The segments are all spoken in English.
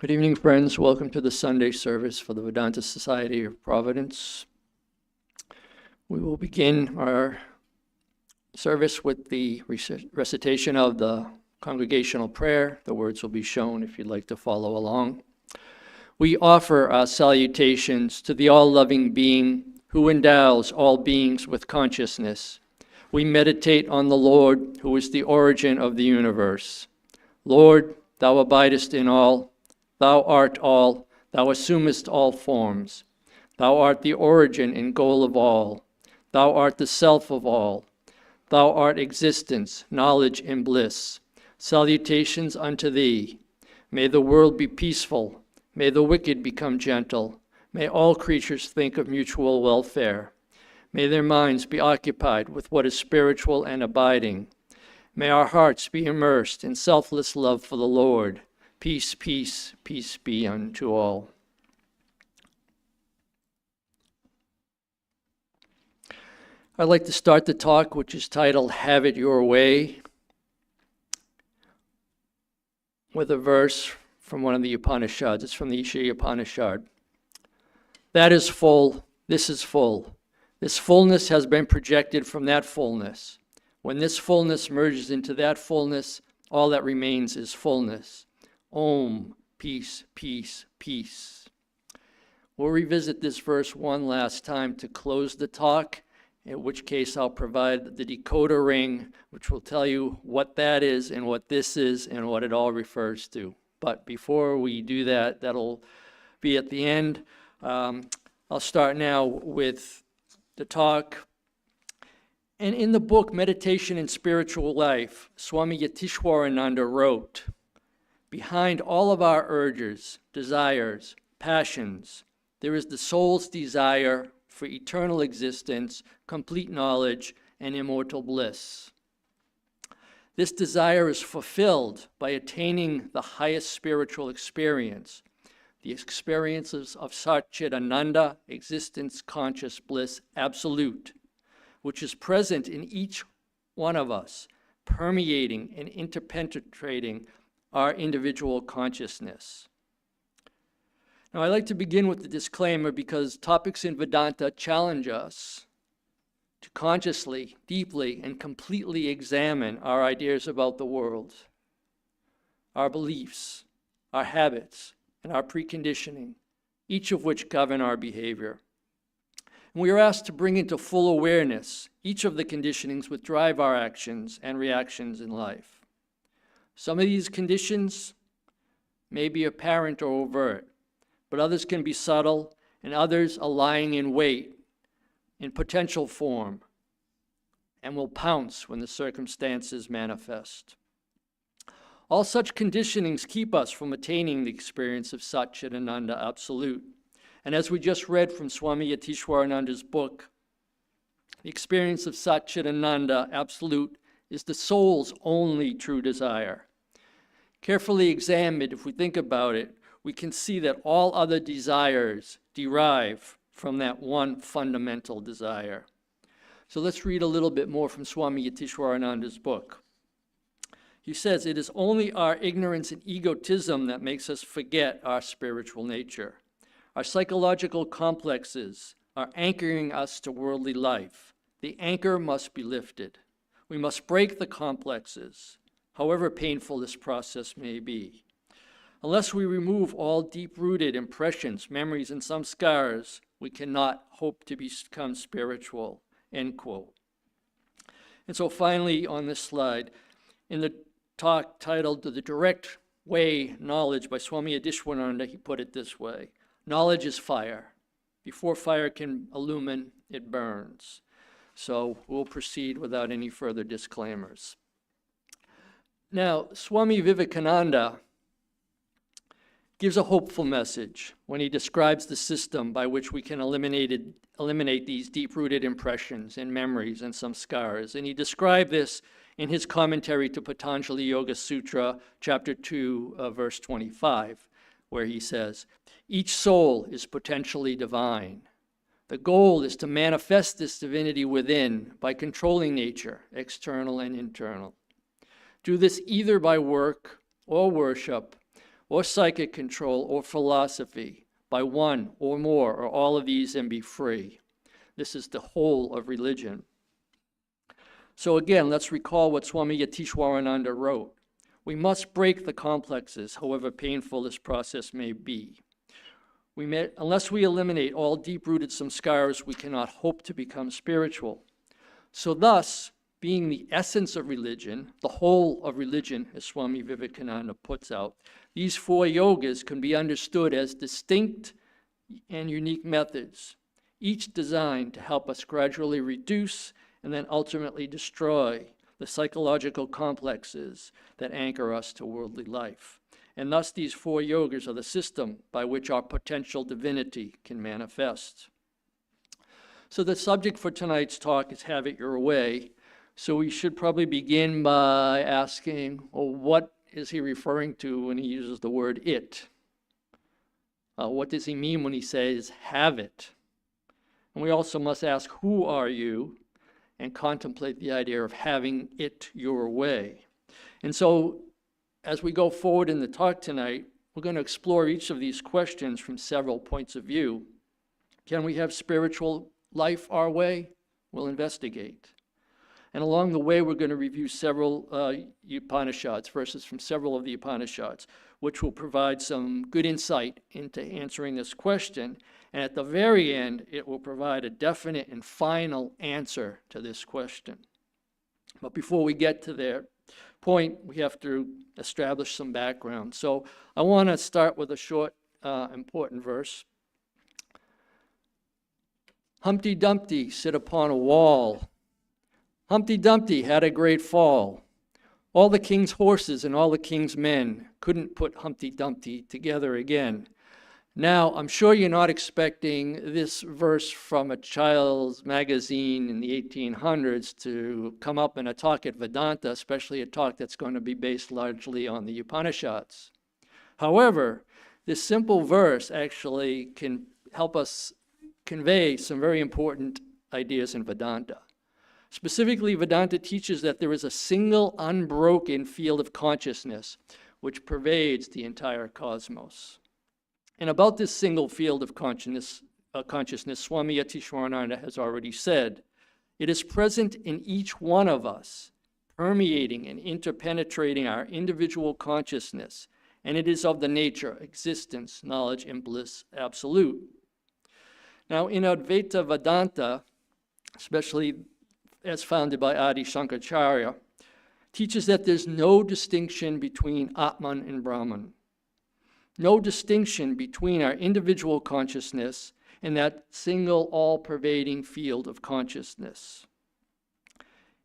Good evening, friends. Welcome to the Sunday service for the Vedanta Society of Providence. We will begin our service with the recitation of the congregational prayer. The words will be shown if you'd like to follow along. We offer our salutations to the all-loving being who endows all beings with consciousness. We meditate on the Lord, who is the origin of the universe. Lord, thou abidest in all. Thou art all, thou assumest all forms. Thou art the origin and goal of all. Thou art the self of all. Thou art existence, knowledge, and bliss. Salutations unto thee. May the world be peaceful. May the wicked become gentle. May all creatures think of mutual welfare. May their minds be occupied with what is spiritual and abiding. May our hearts be immersed in selfless love for the Lord. Peace, peace, peace be unto all. I'd like to start the talk, which is titled, Have It Your Way, with a verse from one of the Upanishads. It's from the Isha Upanishad. That is full, this is full. This fullness has been projected from that fullness. When this fullness merges into that fullness, all that remains is fullness. Om, peace, peace, peace. We'll revisit this verse one last time to close the talk, in which case I'll provide the decoder ring, which will tell you what that is and what this is and what it all refers to. But before we do that, that'll be at the end. I'll start now with the talk. And in the book, Meditation and Spiritual Life, Swami Yatishwarananda wrote, behind all of our urges, desires, passions, there is the soul's desire for eternal existence, complete knowledge, and immortal bliss. This desire is fulfilled by attaining the highest spiritual experience, the experiences of Satchidananda, existence, conscious bliss, absolute, which is present in each one of us, permeating and interpenetrating our individual consciousness. Now, I like to begin with the disclaimer because topics in Vedanta challenge us to consciously, deeply, and completely examine our ideas about the world, our beliefs, our habits, and our preconditioning, each of which govern our behavior. And we are asked to bring into full awareness each of the conditionings which drive our actions and reactions in life. Some of these conditions may be apparent or overt, but others can be subtle, and others are lying in wait in potential form and will pounce when the circumstances manifest. All such conditionings keep us from attaining the experience of Satchidananda Absolute. And as we just read from Swami Yatishwarananda's book, the experience of Satchidananda Absolute is the soul's only true desire. Carefully examined, if we think about it, we can see that all other desires derive from that one fundamental desire. So let's read a little bit more from Swami Yatishwarananda's book. He says, it is only our ignorance and egotism that makes us forget our spiritual nature. Our psychological complexes are anchoring us to worldly life. The anchor must be lifted. We must break the complexes, however painful this process may be. Unless we remove all deep-rooted impressions, memories, and some scars, we cannot hope to become spiritual, end quote. And so finally on this slide, in the talk titled The Direct Way Knowledge by Swami Yatishwarananda, he put it this way: knowledge is fire. Before fire can illumine, it burns. So we'll proceed without any further disclaimers. Now, Swami Vivekananda gives a hopeful message when he describes the system by which we can eliminate these deep-rooted impressions and memories and some scars. And he described this in his commentary to Patanjali Yoga Sutra, chapter 2, verse 25, where he says, each soul is potentially divine. The goal is to manifest this divinity within by controlling nature, external and internal. Do this either by work or worship, or psychic control or philosophy by one or more or all of these and be free. This is the whole of religion. So again, let's recall what Swami Yatishwarananda wrote. We must break the complexes, however painful this process may be. Unless we eliminate all deep-rooted samskaras, we cannot hope to become spiritual. So thus, being the essence of religion, the whole of religion, as Swami Vivekananda puts out, these four yogas can be understood as distinct and unique methods, each designed to help us gradually reduce and then ultimately destroy the psychological complexes that anchor us to worldly life. And thus these four yogas are the system by which our potential divinity can manifest. So the subject for tonight's talk is Have It Your Way. So we should probably begin by asking, well, what is he referring to when he uses the word it? What does he mean when he says have it? And we also must ask, who are you? And contemplate the idea of having it your way. And so as we go forward in the talk tonight, we're going to explore each of these questions from several points of view. Can we have spiritual life our way? We'll investigate. And along the way, we're going to review several Upanishads, verses from several of the Upanishads, which will provide some good insight into answering this question. And at the very end, it will provide a definite and final answer to this question. But before we get to their point, we have to establish some background. So I want to start with a short, important verse. Humpty Dumpty sit upon a wall. Humpty Dumpty had a great fall. All the king's horses and all the king's men couldn't put Humpty Dumpty together again. Now, I'm sure you're not expecting this verse from a child's magazine in the 1800s to come up in a talk at Vedanta, especially a talk that's going to be based largely on the Upanishads. However, this simple verse actually can help us convey some very important ideas in Vedanta. Specifically, Vedanta teaches that there is a single unbroken field of consciousness which pervades the entire cosmos. And about this single field of consciousness, Swami Yatishwarananda has already said, it is present in each one of us, permeating and interpenetrating our individual consciousness, and it is of the nature, existence, knowledge, and bliss absolute. Now, in Advaita Vedanta, especially as founded by Adi Shankaracharya, teaches that there's no distinction between Atman and Brahman. No distinction between our individual consciousness and that single all-pervading field of consciousness.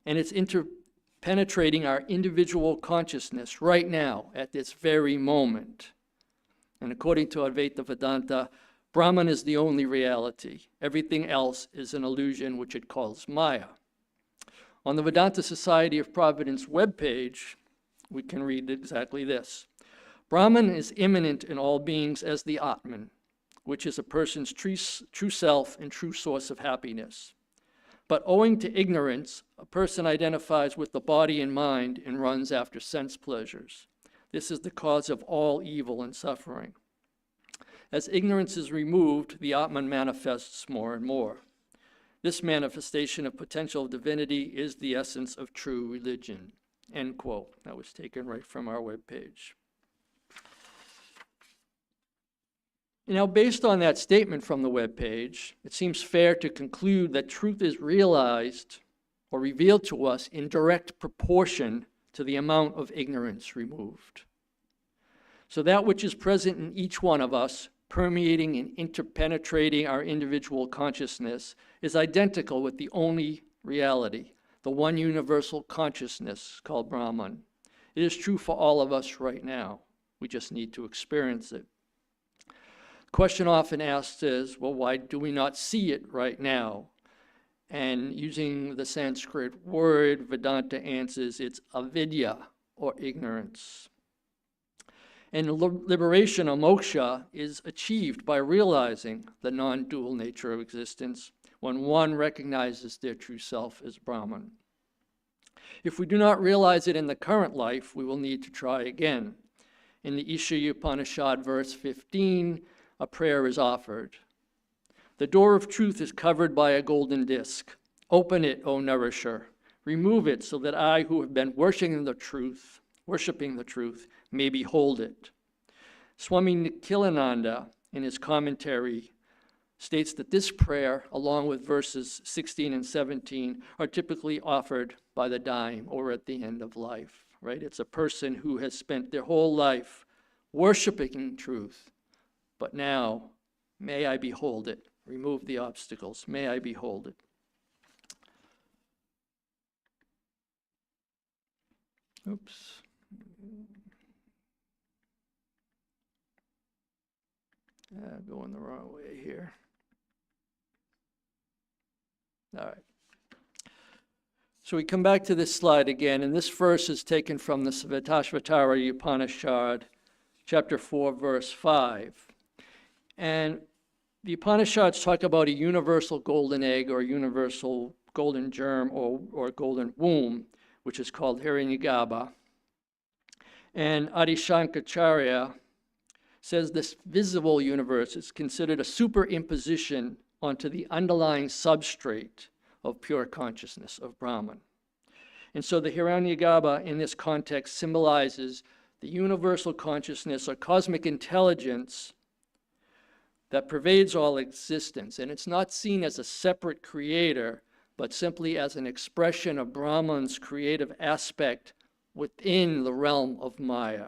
And it's interpenetrating our individual consciousness right now, at this very moment. And according to Advaita Vedanta, Brahman is the only reality. Everything else is an illusion, which it calls Maya. On the Vedanta Society of Providence webpage, we can read exactly this. Brahman is immanent in all beings as the Atman, which is a person's true self and true source of happiness. But owing to ignorance, a person identifies with the body and mind and runs after sense pleasures. This is the cause of all evil and suffering. As ignorance is removed, the Atman manifests more and more. This manifestation of potential divinity is the essence of true religion. End quote. That was taken right from our webpage. Now, based on that statement from the webpage, it seems fair to conclude that truth is realized or revealed to us in direct proportion to the amount of ignorance removed. So that which is present in each one of us, permeating and interpenetrating our individual consciousness, is identical with the only reality, the one universal consciousness called Brahman. It is true for all of us right now. We just need to experience it. The question often asked is, well, why do we not see it right now? And using the Sanskrit word, Vedanta answers it's avidya, or ignorance. And liberation or moksha is achieved by realizing the non-dual nature of existence when one recognizes their true self as Brahman. If we do not realize it in the current life, we will need to try again. In the Isha Upanishad, verse 15, a prayer is offered. The door of truth is covered by a golden disc. Open it, O nourisher. Remove it so that I, who have been worshiping the truth, may behold it. Swami Nikhilananda, in his commentary, states that this prayer, along with verses 16 and 17, are typically offered by the dying or at the end of life, right? It's a person who has spent their whole life worshiping truth, but now, may I behold it. Remove the obstacles. May I behold it. Oops. Going the wrong way here. All right. So we come back to this slide again, and this verse is taken from the Svatashvatara Upanishad, chapter 4, verse 5. And the Upanishads talk about a universal golden egg or universal golden germ or golden womb, which is called Hiranyagarbha. And Adi Shankaracharya says this visible universe is considered a superimposition onto the underlying substrate of pure consciousness of Brahman. And so the Hiranyagarbha in this context symbolizes the universal consciousness or cosmic intelligence that pervades all existence. And it's not seen as a separate creator, but simply as an expression of Brahman's creative aspect within the realm of Maya.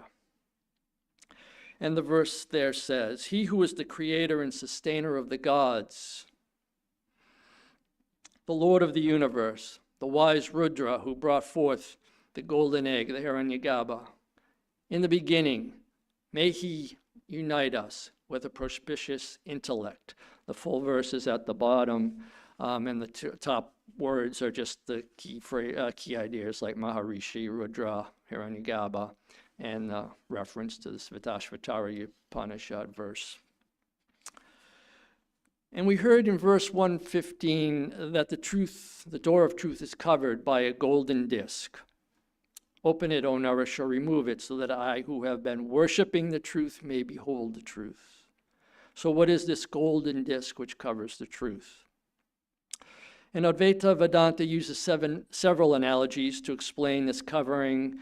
And the verse there says, he who is the creator and sustainer of the gods, the Lord of the universe, the wise Rudra who brought forth the golden egg, the Hiranyagarbha, in the beginning, may he unite us with a propitious intellect. The full verse is at the bottom, and the top words are just the key ideas like Maharishi, Rudra, Hiranyagarbha, and reference to the Svatashvatara Upanishad verse. And we heard in verse 115 that the door of truth is covered by a golden disc. Open it, O nourisher, remove it, so that I, who have been worshiping the truth, may behold the truth. So what is this golden disc which covers the truth? And Advaita Vedanta uses several analogies to explain this covering,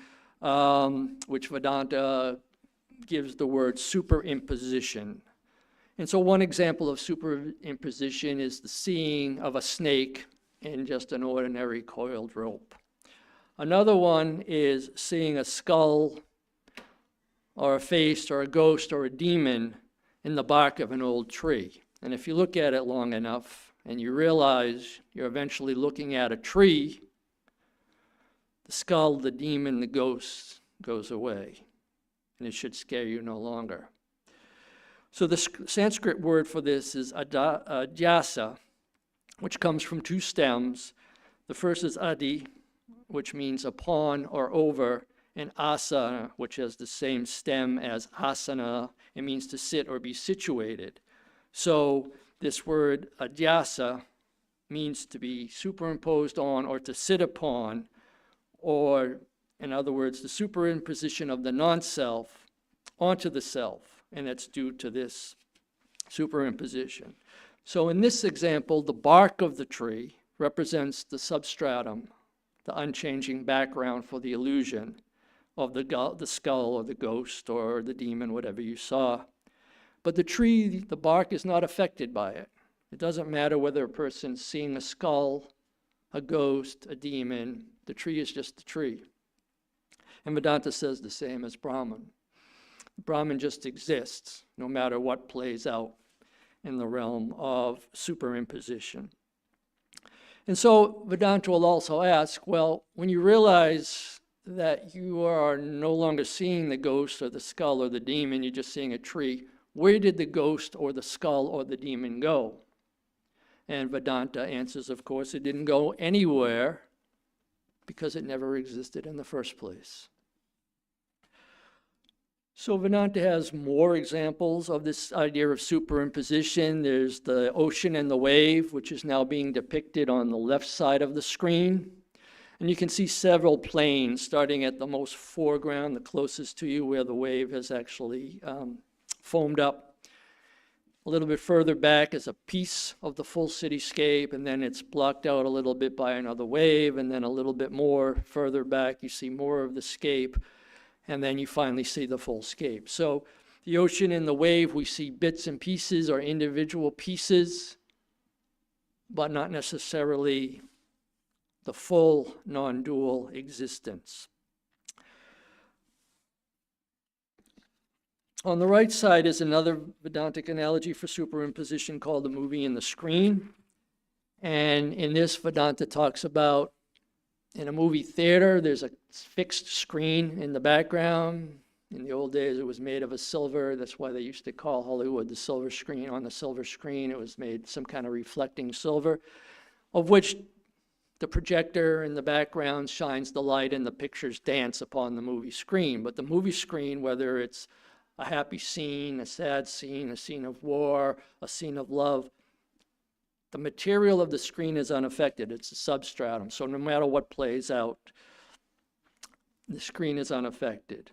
which Vedanta gives the word superimposition. And so one example of superimposition is the seeing of a snake in just an ordinary coiled rope. Another one is seeing a skull or a face or a ghost or a demon in the bark of an old tree. And if you look at it long enough and you realize you're eventually looking at a tree, the skull, the demon, the ghost goes away, and it should scare you no longer. So the Sanskrit word for this is adhyasa, which comes from two stems. The first is adi, which means upon or over, and asana, which has the same stem as asana. It means to sit or be situated. So this word adhyasa means to be superimposed on or to sit upon, or in other words, the superimposition of the non-self onto the self. And that's due to this superimposition. So in this example, the bark of the tree represents the substratum, the unchanging background for the illusion of the skull or the ghost or the demon, whatever you saw. But the tree, the bark is not affected by it. It doesn't matter whether a person's seeing a skull, a ghost, a demon. The tree is just the tree. And Vedanta says the same as Brahman. Brahman just exists, no matter what plays out in the realm of superimposition. And so Vedanta will also ask, well, when you realize that you are no longer seeing the ghost or the skull or the demon, you're just seeing a tree, where did the ghost or the skull or the demon go? And Vedanta answers, of course, it didn't go anywhere because it never existed in the first place. So Vedanta has more examples of this idea of superimposition. There's the ocean and the wave, which is now being depicted on the left side of the screen. And you can see several planes starting at the most foreground, the closest to you, where the wave has actually foamed up. A little bit further back is a piece of the full cityscape, and then it's blocked out a little bit by another wave, and then a little bit more further back you see more of the scape, and then you finally see the full scape. So the ocean and the wave, we see bits and pieces or individual pieces, but not necessarily the full non-dual existence. On the right side is another Vedantic analogy for superimposition called the movie and the screen. And in this, Vedanta talks about in a movie theater, there's a fixed screen in the background. In the old days, it was made of a silver. That's why they used to call Hollywood the silver screen. On the silver screen, it was made some kind of reflecting silver, of which the projector in the background shines the light and the pictures dance upon the movie screen. But the movie screen, whether it's a happy scene, a sad scene, a scene of war, a scene of love, the material of the screen is unaffected. It's a substratum. So no matter what plays out, the screen is unaffected.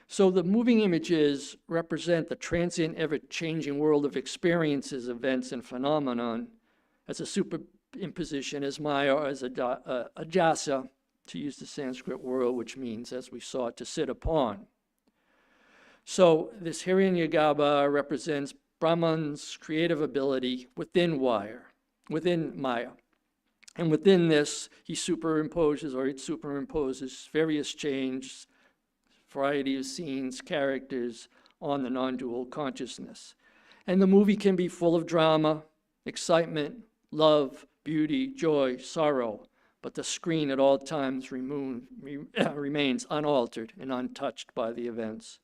So the moving images represent the transient, ever-changing world of experiences, events, and phenomenon as a superimposition, as Maya, or as a jasa, to use the Sanskrit word, which means, as we saw, to sit upon. So this Hiranyagarbha represents Brahman's creative ability within Maya. And within this, it superimposes various changes, variety of scenes, characters on the non-dual consciousness. And the movie can be full of drama, excitement, love, beauty, joy, sorrow, but the screen at all times remains unaltered and untouched by the events.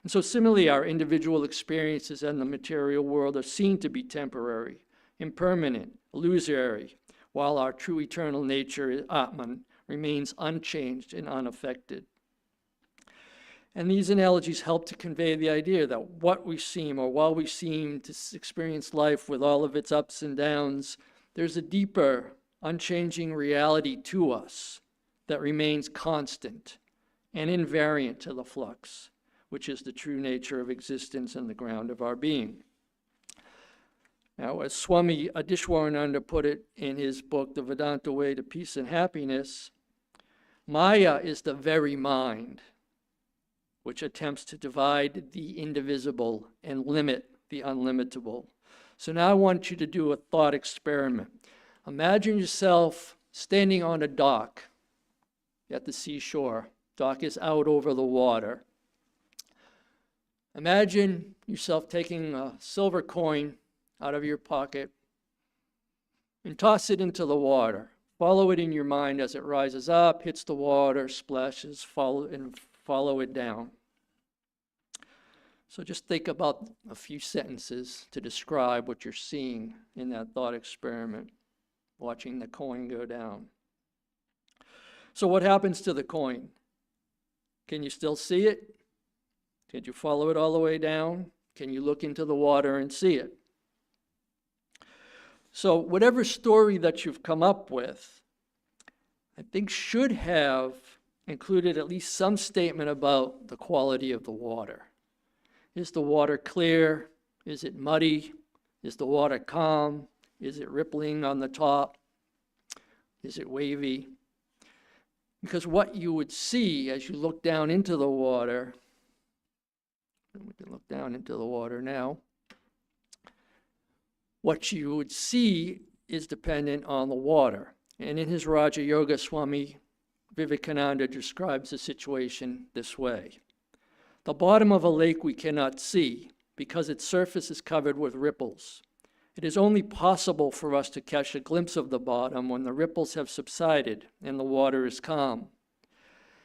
And so similarly, our individual experiences and the material world are seen to be temporary, impermanent, illusory, while our true eternal nature, Atman, remains unchanged and unaffected. And these analogies help to convey the idea that while we seem to experience life with all of its ups and downs, there's a deeper, unchanging reality to us that remains constant and invariant to the flux, which is the true nature of existence and the ground of our being. Now, as Swami Adishwarananda put it in his book, The Vedanta Way to Peace and Happiness, Maya is the very mind which attempts to divide the indivisible and limit the unlimitable. So now I want you to do a thought experiment. Imagine yourself standing on a dock at the seashore. Dock is out over the water. Imagine yourself taking a silver coin out of your pocket and toss it into the water. Follow it in your mind as it rises up, hits the water, splashes, follow it down. So just think about a few sentences to describe what you're seeing in that thought experiment, watching the coin go down. So what happens to the coin? Can you still see it? Can you follow it all the way down? Can you look into the water and see it? So whatever story that you've come up with, I think should have included at least some statement about the quality of the water. Is the water clear? Is it muddy? Is the water calm? Is it rippling on the top? Is it wavy? Because what you would see as you look down into the water, and we can look down into the water now, what you would see is dependent on the water. And in his Raja Yoga, Swami Vivekananda describes the situation this way. The bottom of a lake we cannot see because its surface is covered with ripples. It is only possible for us to catch a glimpse of the bottom when the ripples have subsided and the water is calm.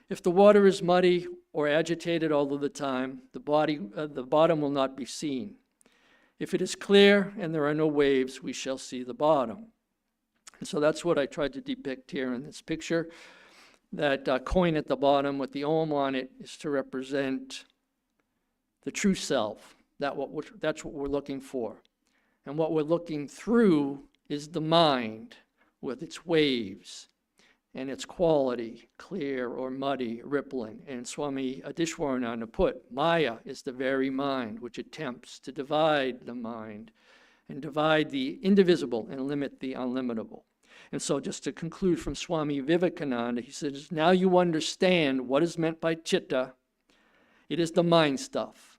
If the water is muddy or agitated all of the time, the bottom will not be seen. If it is clear and there are no waves, we shall see the bottom. And so that's what I tried to depict here in this picture. That coin at the bottom with the Om on it is to represent the true self. That's what we're looking for. And what we're looking through is the mind with its waves and its quality, clear or muddy, rippling. And Swami Adishwarananda put, Maya is the very mind which attempts to divide the mind and divide the indivisible and limit the unlimitable. And so just to conclude from Swami Vivekananda, he says, now you understand what is meant by chitta. It is the mind stuff.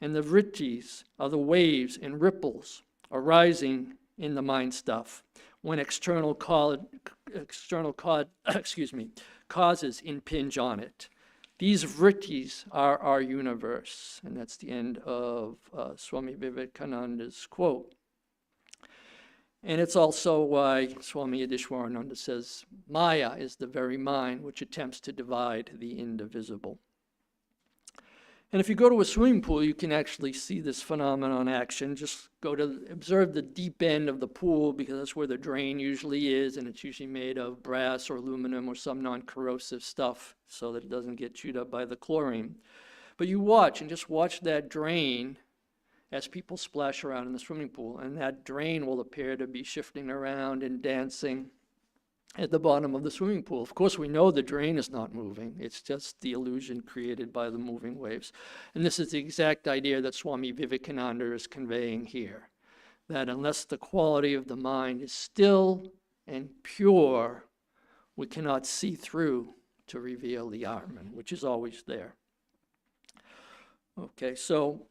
And the vrittis are the waves and ripples arising in the mind stuff when external causes impinge on it. These vrittis are our universe. And that's the end of Swami Vivekananda's quote. And it's also why Swami Adishwarananda says, Maya is the very mind which attempts to divide the indivisible. And if you go to a swimming pool, you can actually see this phenomenon in action. Just go to observe the deep end of the pool, because that's where the drain usually is, and it's usually made of brass or aluminum or some non-corrosive stuff so that it doesn't get chewed up by the chlorine. But you watch, and just watch that drain as people splash around in the swimming pool, and that drain will appear to be shifting around and dancing at the bottom of the swimming pool. Of course, we know the drain is not moving. It's just the illusion created by the moving waves. And this is the exact idea that Swami Vivekananda is conveying here, that unless the quality of the mind is still and pure, we cannot see through to reveal the Atman, which is always there. Okay, so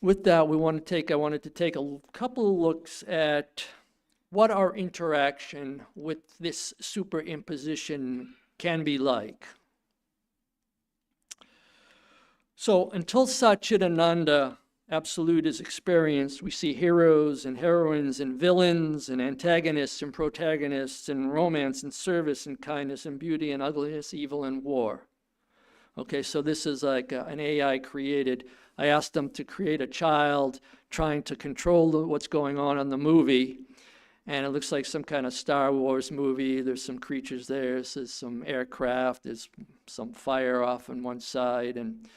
with that, I wanted to take a couple of looks at what our interaction with this superimposition can be like. So until Satchidananda Absolute is experienced, we see heroes and heroines and villains and antagonists and protagonists and romance and service and kindness and beauty and ugliness, evil and war. Okay, so this is like an AI created. I asked them to create a child trying to control what's going on in the movie. And it looks like some kind of Star Wars movie. There's some creatures there. There's some aircraft. There's some fire off on one side. And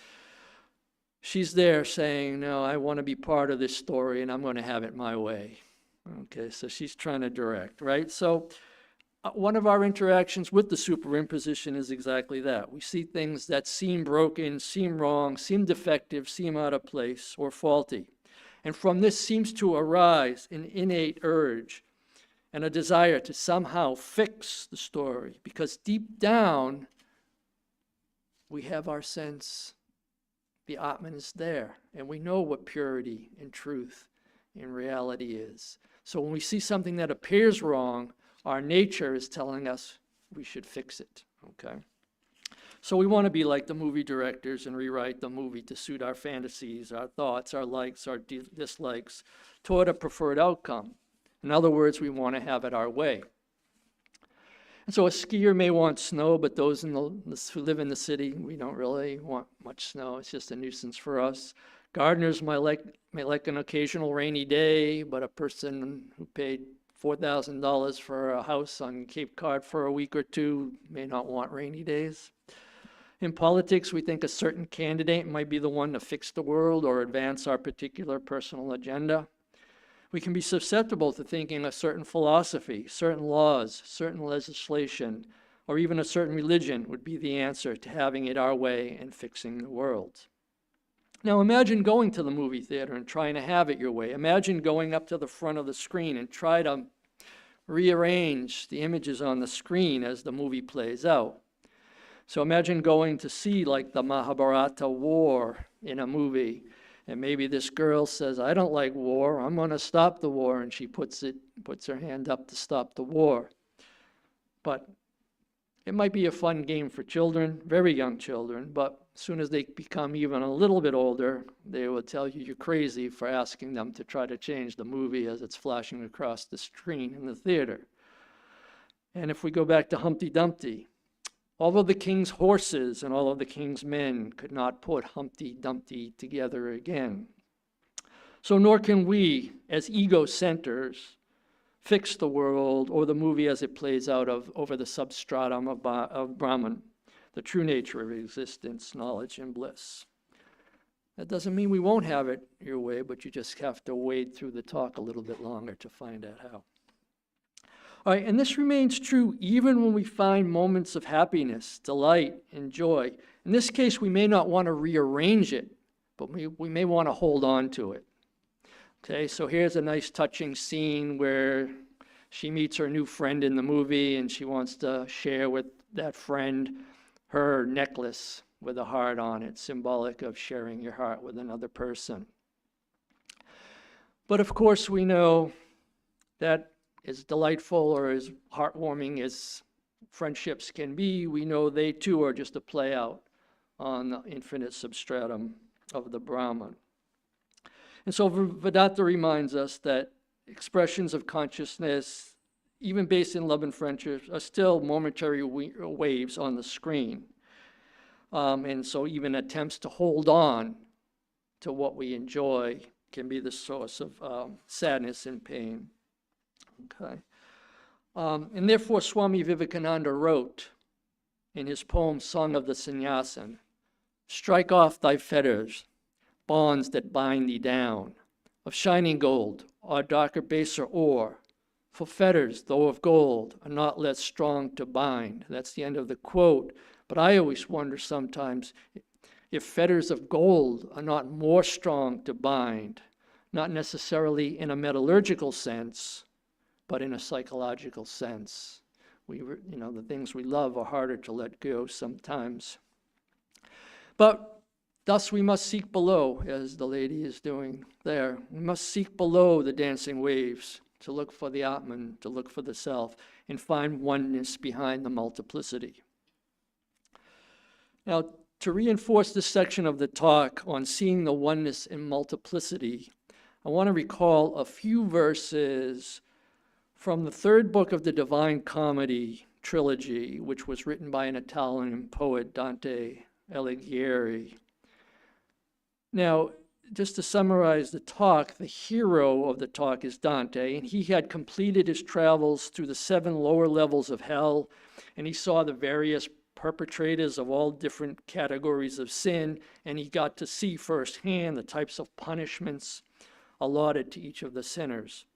she's there saying, no, I want to be part of this story, and I'm going to have it my way. Okay, so she's trying to direct, right? So one of our interactions with the superimposition is exactly that. We see things that seem broken, seem wrong, seem defective, seem out of place, or faulty. And from this seems to arise an innate urge and a desire to somehow fix the story, because deep down, we have our sense the Atman is there, and we know what purity and truth in reality is. So when we see something that appears wrong, our nature is telling us we should fix it, okay? So we want to be like the movie directors and rewrite the movie to suit our fantasies, our thoughts, our likes, our dislikes, toward a preferred outcome. In other words, we want to have it our way. And so a skier may want snow, but those who live in the city, we don't really want much snow. It's just a nuisance for us. Gardeners may like an occasional rainy day, but a person who paid $4,000 for a house on Cape Cod for a week or two may not want rainy days. In politics, we think a certain candidate might be the one to fix the world or advance our particular personal agenda. We can be susceptible to thinking a certain philosophy, certain laws, certain legislation, or even a certain religion would be the answer to having it our way and fixing the world. Now imagine going to the movie theater and trying to have it your way. Imagine going up to the front of the screen and try to rearrange the images on the screen as the movie plays out. So imagine going to see like the Mahabharata war in a movie, and maybe this girl says, I don't like war, I'm going to stop the war, and she puts her hand up to stop the war. But it might be a fun game for children, very young children, but as soon as they become even a little bit older, they will tell you you're crazy for asking them to try to change the movie as it's flashing across the screen in the theater. And if we go back to Humpty Dumpty, all of the king's horses and all of the king's men could not put Humpty Dumpty together again. So nor can we, as ego centers, fix the world or the movie as it plays out over the substratum of Brahman, the true nature of existence, knowledge, and bliss. That doesn't mean we won't have it your way, but you just have to wade through the talk a little bit longer to find out how. All right, and this remains true even when we find moments of happiness, delight, and joy. In this case, we may not want to rearrange it, but we may want to hold on to it. Okay, so here's a nice touching scene where she meets her new friend in the movie, and she wants to share with that friend her necklace with a heart on it, symbolic of sharing your heart with another person. But of course, we know that as delightful or as heartwarming as friendships can be, we know they too are just a play out on the infinite substratum of the Brahman. And so Vedanta reminds us that expressions of consciousness, even based in love and friendship, are still momentary waves on the screen. And so even attempts to hold on to what we enjoy can be the source of sadness and pain. Okay. And therefore, Swami Vivekananda wrote in his poem, Song of the Sannyasin, "Strike off thy fetters, bonds that bind thee down, of shining gold, or darker baser ore, for fetters, though of gold, are not less strong to bind." That's the end of the quote. But I always wonder sometimes if fetters of gold are not more strong to bind, not necessarily in a metallurgical sense, but in a psychological sense. The things we love are harder to let go sometimes. But thus we must seek below, as the lady is doing there. We must seek below the dancing waves to look for the Atman, to look for the self, and find oneness behind the multiplicity. Now, to reinforce this section of the talk on seeing the oneness in multiplicity, I want to recall a few verses from the third book of the Divine Comedy trilogy, which was written by an Italian poet, Dante Alighieri. Now, just to summarize the talk, the hero of the talk is Dante, and he had completed his travels through the 7 lower levels of hell, and he saw the various perpetrators of all different categories of sin, and he got to see firsthand the types of punishments allotted to each of the sinners.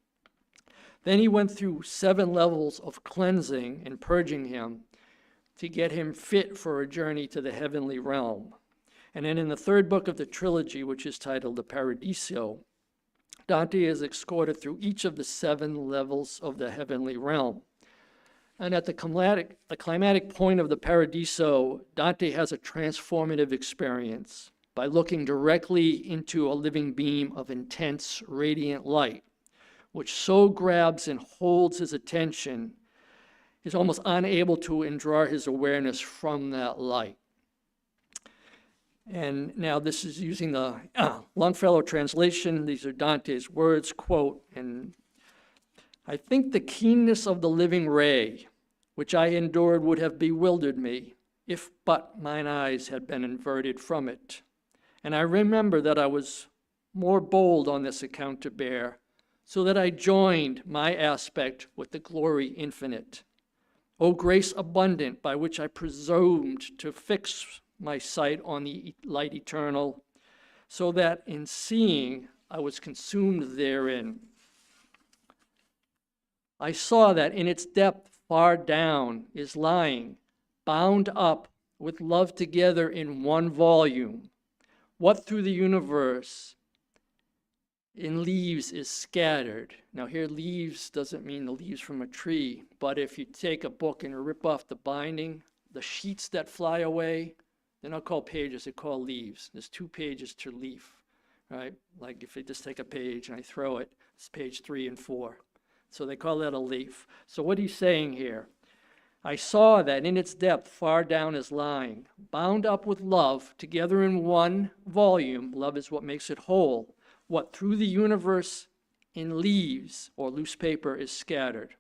Then he went through 7 levels of cleansing and purging him to get him fit for a journey to the heavenly realm. And then in the third book of the trilogy, which is titled the Paradiso, Dante is escorted through each of the 7 levels of the heavenly realm. And at the climatic point of the Paradiso, Dante has a transformative experience by looking directly into a living beam of intense, radiant light, which so grabs and holds his attention, he's almost unable to withdraw his awareness from that light. And now this is using the Longfellow translation. These are Dante's words, quote, "And I think the keenness of the living ray, which I endured, would have bewildered me, if but mine eyes had been averted from it. And I remember that I was more bold on this account to bear, so that I joined my aspect with the glory infinite. O grace abundant, by which I presumed to fix my sight on the light eternal, so that in seeing I was consumed therein. I saw that in its depth far down is lying, bound up with love together in one volume, what through the universe in leaves is scattered." Now here, leaves doesn't mean the leaves from a tree, but if you take a book and rip off the binding, the sheets that fly away, they're not called pages, they're called leaves. There's 2 pages to leaf, right? Like if you just take a page and I throw it, it's page 3 and 4. So they call that a leaf. So what he's saying here, I saw that in its depth far down is lying, bound up with love, together in one volume, love is what makes it whole, what through the universe in leaves or loose paper is scattered.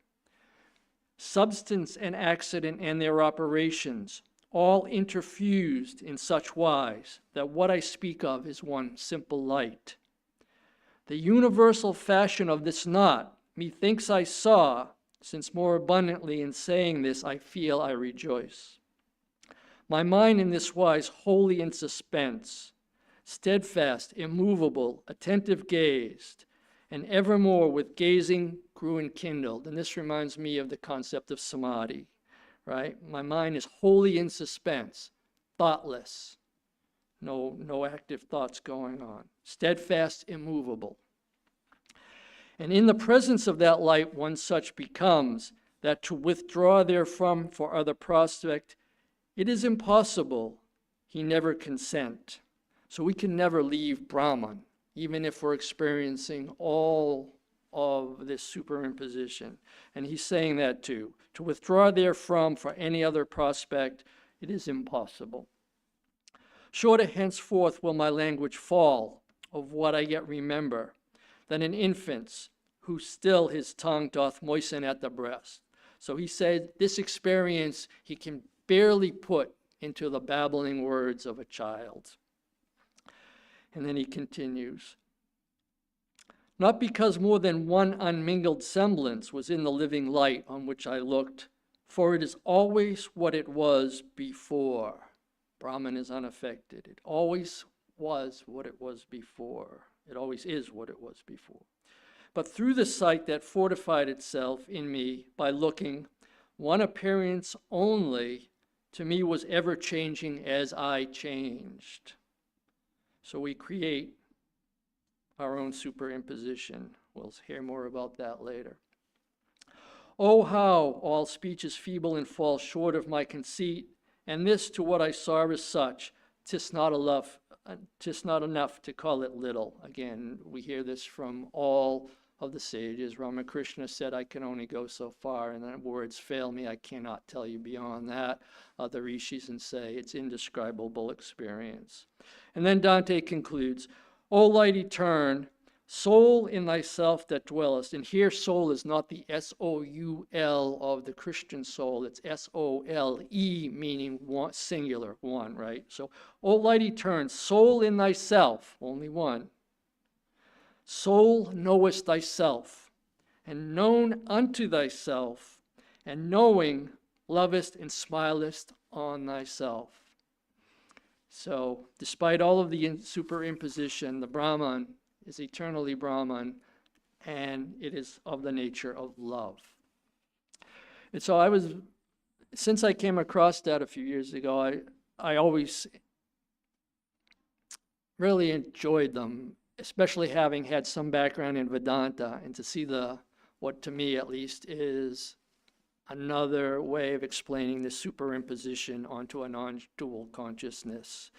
Substance and accident and their operations, all interfused in such wise that what I speak of is one simple light. The universal fashion of this knot, methinks I saw, since more abundantly in saying this I feel I rejoice. My mind in this wise wholly in suspense, steadfast, immovable, attentive gazed, and evermore with gazing grew enkindled. And this reminds me of the concept of samadhi, right? My mind is wholly in suspense, thoughtless, no active thoughts going on, steadfast, immovable. And in the presence of that light, one such becomes that to withdraw therefrom for other prospect, it is impossible. He never consent. So we can never leave Brahman, even if we're experiencing all of this superimposition. And he's saying that too. To withdraw therefrom for any other prospect, it is impossible. Shorter henceforth will my language fall of what I yet remember, than an infant's, who still his tongue doth moisten at the breast. So he said this experience he can barely put into the babbling words of a child. And then he continues, not because more than one unmingled semblance was in the living light on which I looked, for it is always what it was before. Brahman is unaffected. It always was what it was before. It always is what it was before. But through the sight that fortified itself in me by looking, one appearance only to me was ever changing as I changed. So we create our own superimposition. We'll hear more about that later. Oh, how all speech is feeble and falls short of my conceit, and this to what I saw is such, 'tis not enough to call it little. Again, we hear this from all of the sages. Ramakrishna said, I can only go so far, and then words fail me, I cannot tell you beyond that. Other rishis and say it's indescribable experience. And then Dante concludes, O light etern, soul in thyself that dwellest. And here soul is not the S-O-U-L of the Christian soul, it's S-O-L-E, meaning one, singular, one, right? So, O light etern, soul in thyself, only one. Soul knowest thyself, and known unto thyself, and knowing lovest and smilest on thyself. So, despite all of the superimposition, the Brahman is eternally Brahman, and it is of the nature of love. And so since I came across that a few years ago, I always really enjoyed them, especially having had some background in Vedanta, and to see what to me at least is another way of explaining the superimposition onto a non-dual consciousness.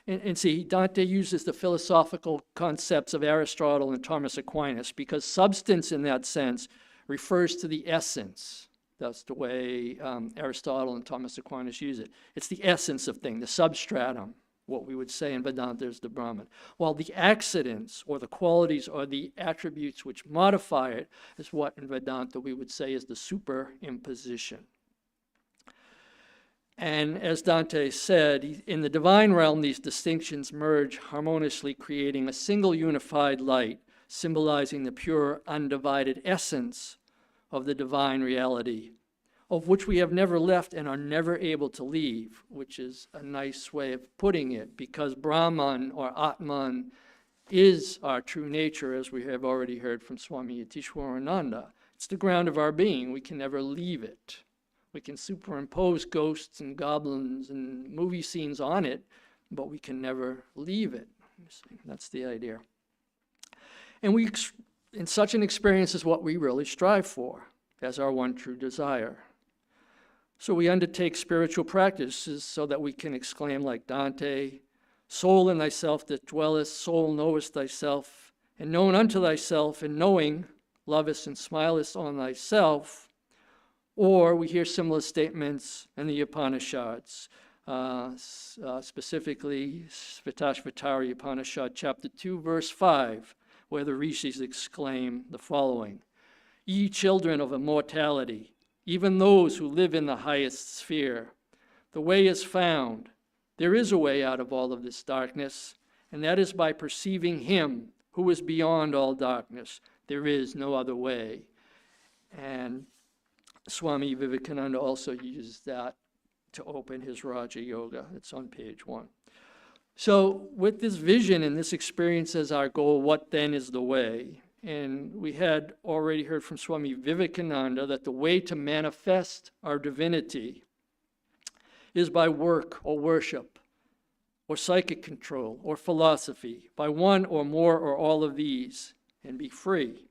And see, Dante uses the philosophical concepts of Aristotle and Thomas Aquinas because substance in that sense refers to the essence. That's the way Aristotle and Thomas Aquinas use it. It's the essence of thing, the substratum, what we would say in Vedanta is the Brahman. While the accidents or the qualities or the attributes which modify it is what in Vedanta we would say is the superimposition. And as Dante said, in the divine realm, these distinctions merge harmoniously, creating a single unified light, symbolizing the pure, undivided essence of the divine reality, of which we have never left and are never able to leave, which is a nice way of putting it, because Brahman or Atman is our true nature, as we have already heard from Swami Yatishwarananda. It's the ground of our being. We can never leave it. We can superimpose ghosts and goblins and movie scenes on it, but we can never leave it. That's the idea. And in such an experience is what we really strive for as our one true desire. So we undertake spiritual practices so that we can exclaim like Dante, soul in thyself that dwellest, soul knowest thyself, and known unto thyself, and knowing lovest and smilest on thyself. Or we hear similar statements in the Upanishads, specifically Svatashvatara Upanishad, chapter 2, verse 5, where the rishis exclaim the following, Ye children of immortality, even those who live in the highest sphere, the way is found. There is a way out of all of this darkness, and that is by perceiving Him who is beyond all darkness. There is no other way. And Swami Vivekananda also uses that to open his Raja Yoga. It's on page 1. So with this vision and this experience as our goal, what then is the way? and we had already heard from Swami Vivekananda that the way to manifest our divinity is by work or worship or psychic control or philosophy, by one or more or all of these, and be free.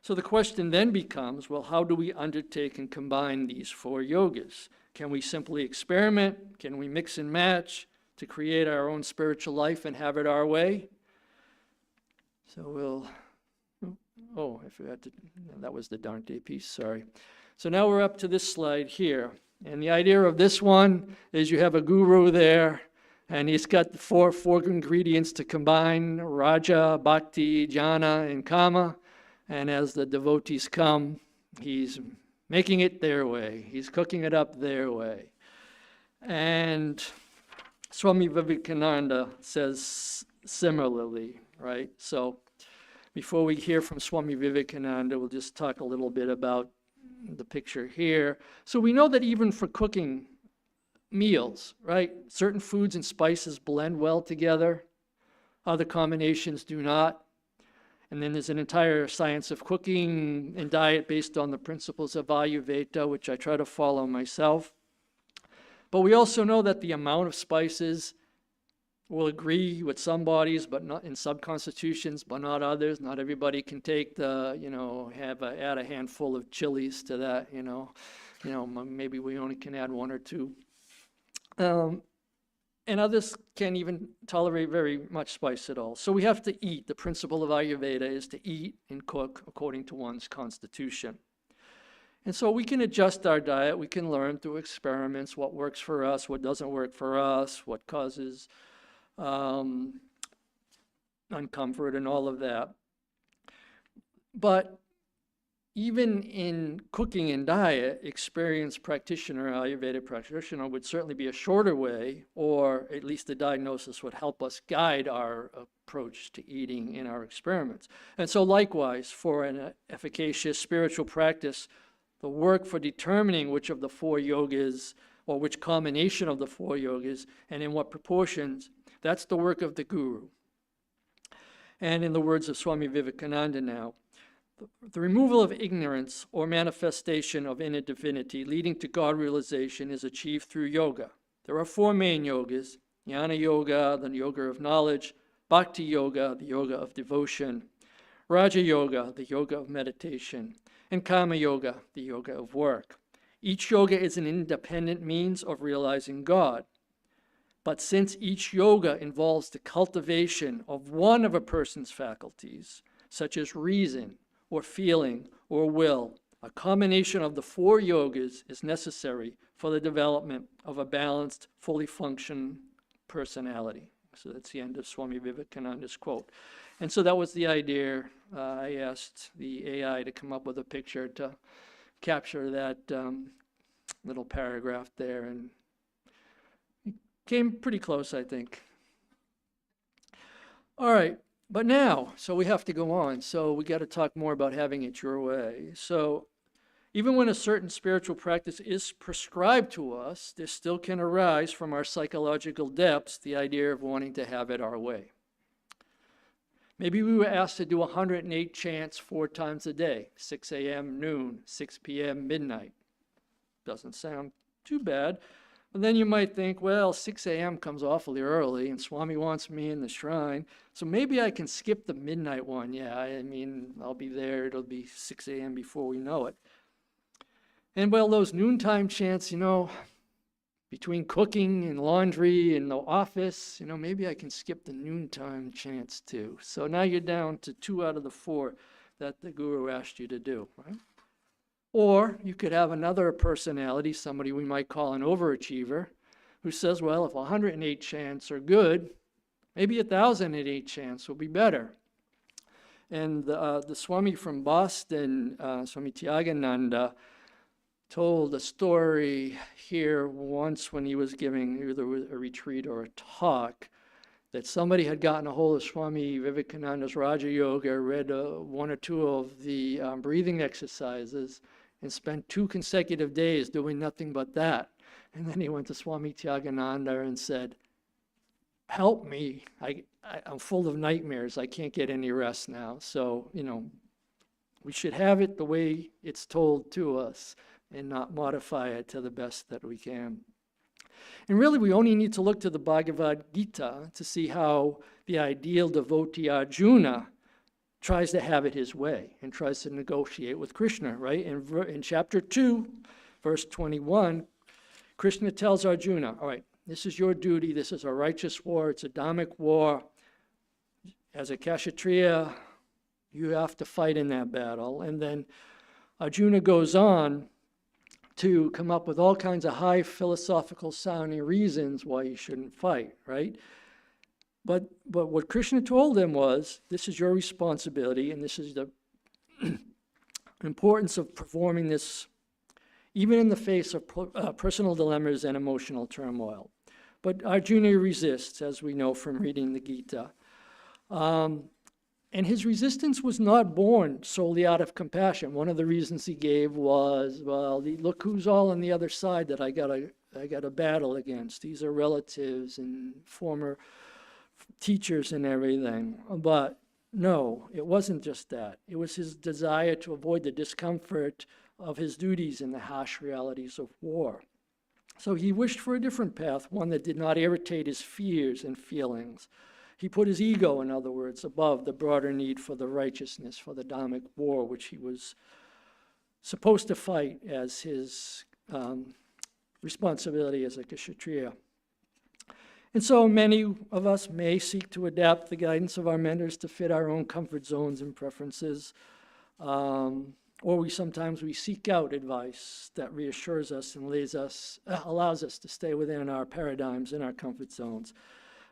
So the question then becomes, well, how do we undertake and combine these four yogas? Can we simply experiment? Can we mix and match to create our own spiritual life and have it our way? So I forgot that was the Dante piece, sorry. So now we're up to this slide here. And the idea of this one is you have a guru there, and he's got the four ingredients to combine: Raja, Bhakti, Jnana, and Kama. And as the devotees come, he's making it their way. He's cooking it up their way. And Swami Vivekananda says similarly, right? So before we hear from Swami Vivekananda, we'll just talk a little bit about the picture here. So we know that even for cooking meals, right, certain foods and spices blend well together. Other combinations do not. And then there's an entire science of cooking and diet based on the principles of Ayurveda, which I try to follow myself. But we also know that the amount of spices will agree with some bodies, but not in some constitutions, but not others. Not everybody can take add a handful of chilies to that, maybe we only can add one or two. And others can't even tolerate very much spice at all. So we have to eat. The principle of Ayurveda is to eat and cook according to one's constitution. And so we can adjust our diet. We can learn through experiments what works for us, what doesn't work for us, what causes uncomfort and all of that. But even in cooking and diet, experienced practitioner, Ayurvedic practitioner, would certainly be a shorter way, or at least the diagnosis would help us guide our approach to eating in our experiments. And so likewise, for an efficacious spiritual practice, the work for determining which of the four yogas, or which combination of the four yogas, and in what proportions, that's the work of the guru. And in the words of Swami Vivekananda now, the removal of ignorance or manifestation of inner divinity leading to God realization is achieved through yoga. There are four main yogas: Jnana Yoga, the yoga of knowledge; Bhakti Yoga, the yoga of devotion; Raja Yoga, the yoga of meditation; and Kama Yoga, the yoga of work. Each yoga is an independent means of realizing God. But since each yoga involves the cultivation of one of a person's faculties, such as reason, or feeling, or will, a combination of the four yogas is necessary for the development of a balanced, fully functioning personality. So that's the end of Swami Vivekananda's quote. And so that was the idea. I asked the AI to come up with a picture to capture that little paragraph there, and it came pretty close, I think. All right. But now, so we have to go on. So we got to talk more about having it your way. So even when a certain spiritual practice is prescribed to us, there still can arise from our psychological depths the idea of wanting to have it our way. Maybe we were asked to do 108 chants 4 times a day, 6 a.m., noon, 6 p.m., midnight. Doesn't sound too bad. And then you might think, well, 6 a.m. comes awfully early, and Swami wants me in the shrine, so maybe I can skip the midnight one. Yeah, I mean, I'll be there. It'll be 6 a.m. before we know it. And, well, those noontime chants, between cooking and laundry and the office, maybe I can skip the noontime chants too. So now you're down to 2 out of the 4 that the guru asked you to do, right? Or you could have another personality, somebody we might call an overachiever, who says, well, if 108 chants are good, maybe 1,008 chants will be better. And the Swami from Boston, Swami Tyagananda, told a story here once when he was giving either a retreat or a talk, that somebody had gotten a hold of Swami Vivekananda's Raja Yoga, read 1 or 2 of the breathing exercises, and spent 2 consecutive days doing nothing but that. And then he went to Swami Tyagananda and said, help me, I'm full of nightmares. I can't get any rest now. So, we should have it the way it's told to us and not modify it to the best that we can. And really, we only need to look to the Bhagavad Gita to see how the ideal devotee Arjuna tries to have it his way and tries to negotiate with Krishna, right? In chapter 2, verse 21, Krishna tells Arjuna, all right, this is your duty. This is a righteous war. It's a dharmic war. As a Kshatriya, you have to fight in that battle. And then Arjuna goes on to come up with all kinds of high philosophical sounding reasons why you shouldn't fight, right? But what Krishna told him was, this is your responsibility, and this is the importance of performing this even in the face of personal dilemmas and emotional turmoil. But Arjuna resists, as we know from reading the Gita. And his resistance was not born solely out of compassion. One of the reasons he gave was, well, look who's all on the other side that I got a battle against. These are relatives and former teachers and everything. But no, it wasn't just that. It was his desire to avoid the discomfort of his duties in the harsh realities of war. So he wished for a different path, one that did not irritate his fears and feelings. He put his ego, in other words, above the broader need for the righteousness, for the dharmic war, which he was supposed to fight as his responsibility as a Kshatriya. And so many of us may seek to adapt the guidance of our mentors to fit our own comfort zones and preferences, or sometimes we seek out advice that reassures us and allows us to stay within our paradigms and our comfort zones.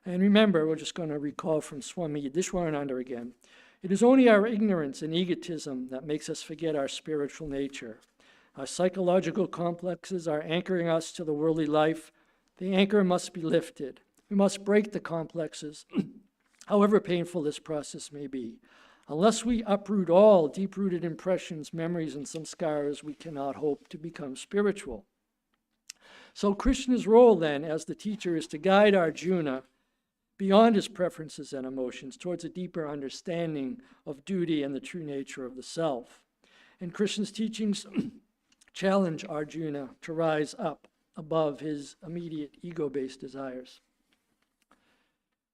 And remember, we're just going to recall from Swami Yudhishwarananda again, it is only our ignorance and egotism that makes us forget our spiritual nature. Our psychological complexes are anchoring us to the worldly life. The anchor must be lifted. We must break the complexes, however painful this process may be. Unless we uproot all deep-rooted impressions, memories, and samskaras, we cannot hope to become spiritual. So Krishna's role then as the teacher is to guide Arjuna beyond his preferences and emotions towards a deeper understanding of duty and the true nature of the self. And Krishna's teachings challenge Arjuna to rise up above his immediate ego-based desires.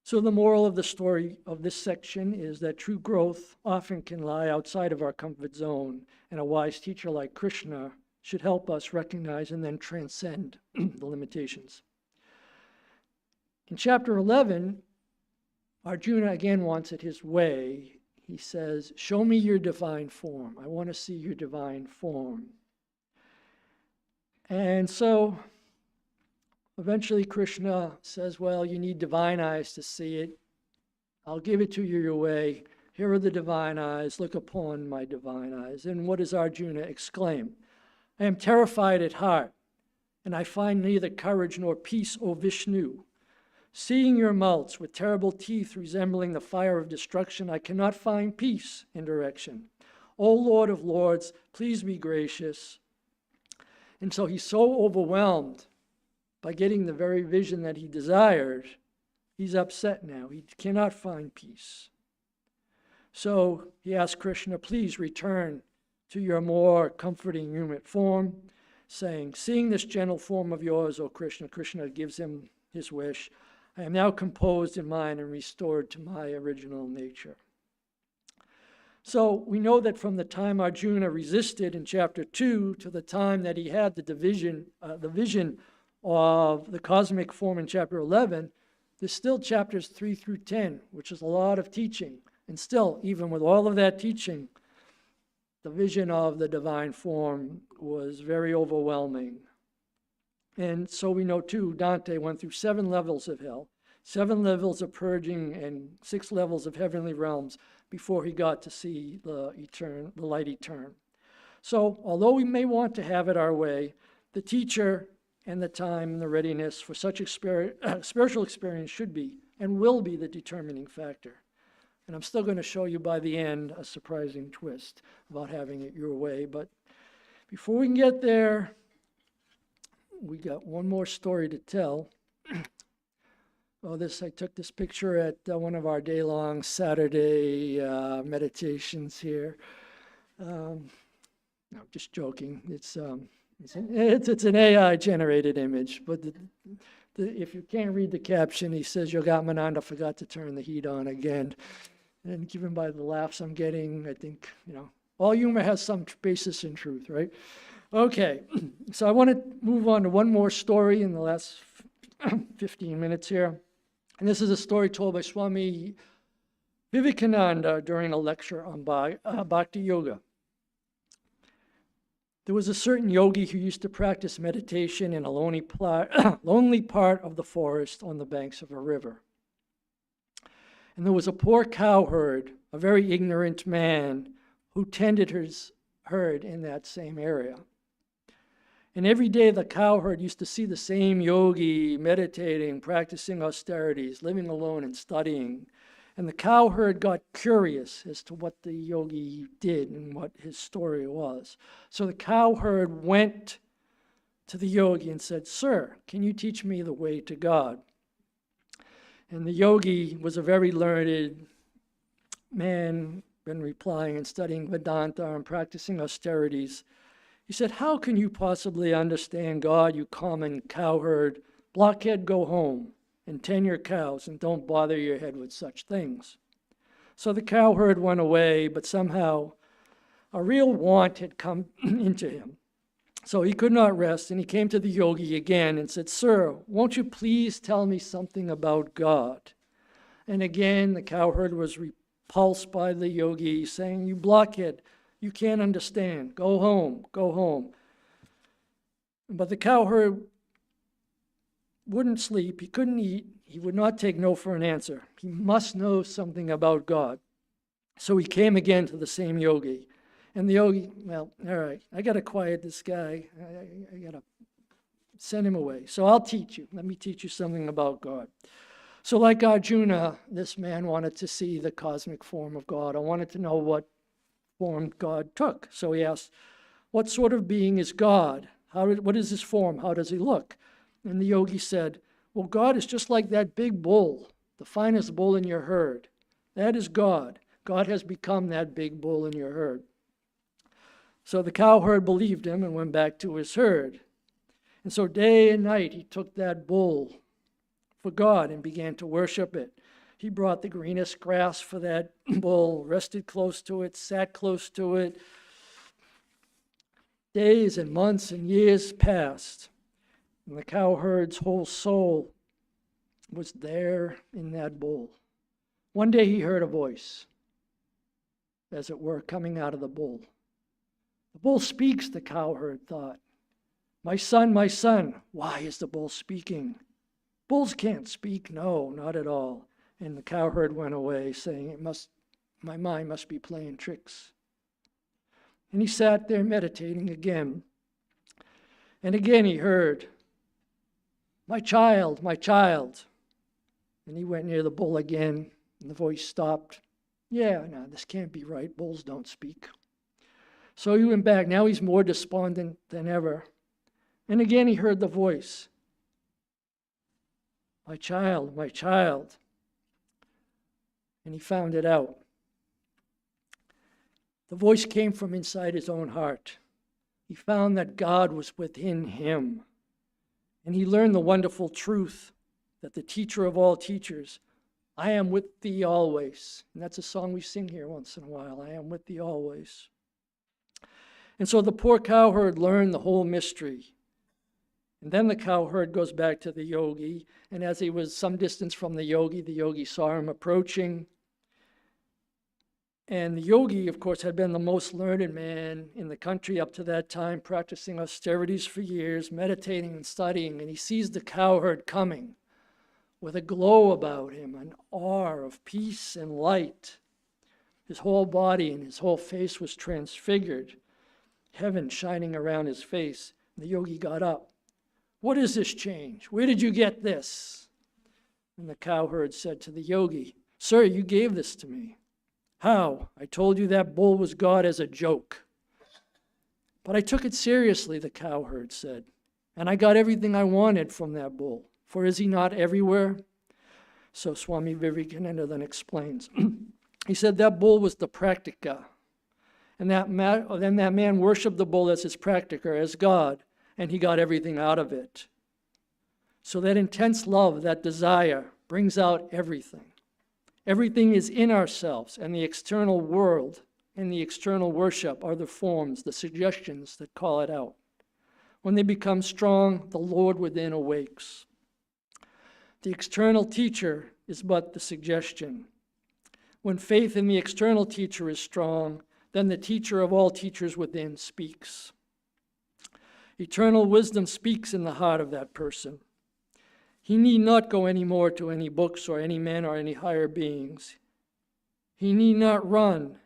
So the moral of the story of this section is that true growth often can lie outside of our comfort zone, and a wise teacher like Krishna should help us recognize and then transcend the limitations. In chapter 11, Arjuna again wants it his way. He says, show me your divine form. I want to see your divine form. And so eventually Krishna says, well, you need divine eyes to see it. I'll give it to you your way. Here are the divine eyes. Look upon my divine eyes. And what does Arjuna exclaim? I am terrified at heart, and I find neither courage nor peace, O Vishnu. Seeing your mouths with terrible teeth resembling the fire of destruction, I cannot find peace and direction. O Lord of Lords, please be gracious. And so he's so overwhelmed by getting the very vision that he desired, he's upset now. He cannot find peace. So he asks Krishna, please return to your more comforting human form, saying, seeing this gentle form of yours, O Krishna, Krishna gives him his wish, I am now composed in mind and restored to my original nature. So we know that from the time Arjuna resisted in chapter 2 to the time that he had the vision of the cosmic form in chapter 11, there's still chapters 3 through 10, which is a lot of teaching. And still, even with all of that teaching, the vision of the divine form was very overwhelming. And so we know too, Dante went through 7 levels of hell, 7 levels of purging, and 6 levels of heavenly realms before he got to see the light eternal. So although we may want to have it our way, the teacher and the time and the readiness for such spiritual experience should be and will be the determining factor. And I'm still going to show you by the end a surprising twist about having it your way. But before we can get there, we got one more story to tell. I took this picture at one of our day-long Saturday meditations here. No, just joking. It's an AI-generated image, but if you can't read the caption, he says Yogamananda forgot to turn the heat on again. And given by the laughs I'm getting, I think, all humor has some basis in truth, right? Okay, so I want to move on to one more story in the last 15 minutes here. And this is a story told by Swami Vivekananda during a lecture on Bhakti Yoga. There was a certain yogi who used to practice meditation in a lonely part of the forest on the banks of a river. And there was a poor cowherd, a very ignorant man, who tended his herd in that same area. And every day the cowherd used to see the same yogi meditating, practicing austerities, living alone and studying. And the cowherd got curious as to what the yogi did and what his story was. So the cowherd went to the yogi and said, "Sir, can you teach me the way to God?" And the yogi was a very learned man, been replying and studying Vedanta and practicing austerities. He said, "How can you possibly understand God, you common cowherd? Blockhead, go home and tend your cows and don't bother your head with such things." So the cowherd went away, but somehow a real want had come into him. So he could not rest, and he came to the yogi again and said, "Sir, won't you please tell me something about God?" And again, the cowherd was repulsed by the yogi, saying, "You blockhead, you can't understand. Go home, go home." But the cowherd wouldn't sleep, he couldn't eat, he would not take no for an answer. He must know something about God. So he came again to the same yogi. And the yogi, well, all right, I got to quiet this guy. I got to send him away. So I'll teach you. Let me teach you something about God. So like Arjuna, this man wanted to see the cosmic form of God. I wanted to know what form God took. So he asked, "What sort of being is God? What is his form? How does he look?" And the yogi said, "Well, God is just like that big bull, the finest bull in your herd. That is God. God has become that big bull in your herd." So the cowherd believed him and went back to his herd. And so day and night he took that bull for God and began to worship it. He brought the greenest grass for that bull, rested close to it, sat close to it. Days and months and years passed, and the cowherd's whole soul was there in that bull. One day he heard a voice, as it were, coming out of the bull. "The bull speaks," the cowherd thought. My son, why is the bull speaking? Bulls can't speak, no, not at all." And the cowherd went away, saying, my mind must be playing tricks. And he sat there meditating again. And again he heard, my child. And he went near the bull again, and the voice stopped. "Yeah, no, this can't be right. Bulls don't speak." So he went back. Now he's more despondent than ever. And again he heard the voice, my child. And he found it out. The voice came from inside his own heart. He found that God was within him. And he learned the wonderful truth that the teacher of all teachers, "I am with thee always." And that's a song we sing here once in a while, "I am with thee always." And so the poor cowherd learned the whole mystery. And then the cowherd goes back to the yogi, and as he was some distance from the yogi saw him approaching. And the yogi, of course, had been the most learned man in the country up to that time, practicing austerities for years, meditating and studying, and he sees the cowherd coming with a glow about him, an aura of peace and light. His whole body and his whole face was transfigured, heaven shining around his face. And the yogi got up. "What is this change? Where did you get this?" And the cowherd said to the yogi, "Sir, you gave this to me." "How?" "I told you that bull was God as a joke." "But I took it seriously," the cowherd said, "and I got everything I wanted from that bull. For is he not everywhere? So Swami Vivekananda then explains. He said that bull was the praktika. And then that man worshiped the bull as his praktika, as God, and he got everything out of it. So that intense love, that desire, brings out everything. Everything is in ourselves, and the external world and the external worship are the forms, the suggestions that call it out. When they become strong, the Lord within awakes. The external teacher is but the suggestion. When faith in the external teacher is strong, then the teacher of all teachers within speaks. Eternal wisdom speaks in the heart of that person. He need not go any more to any books or any men or any higher beings. He need not run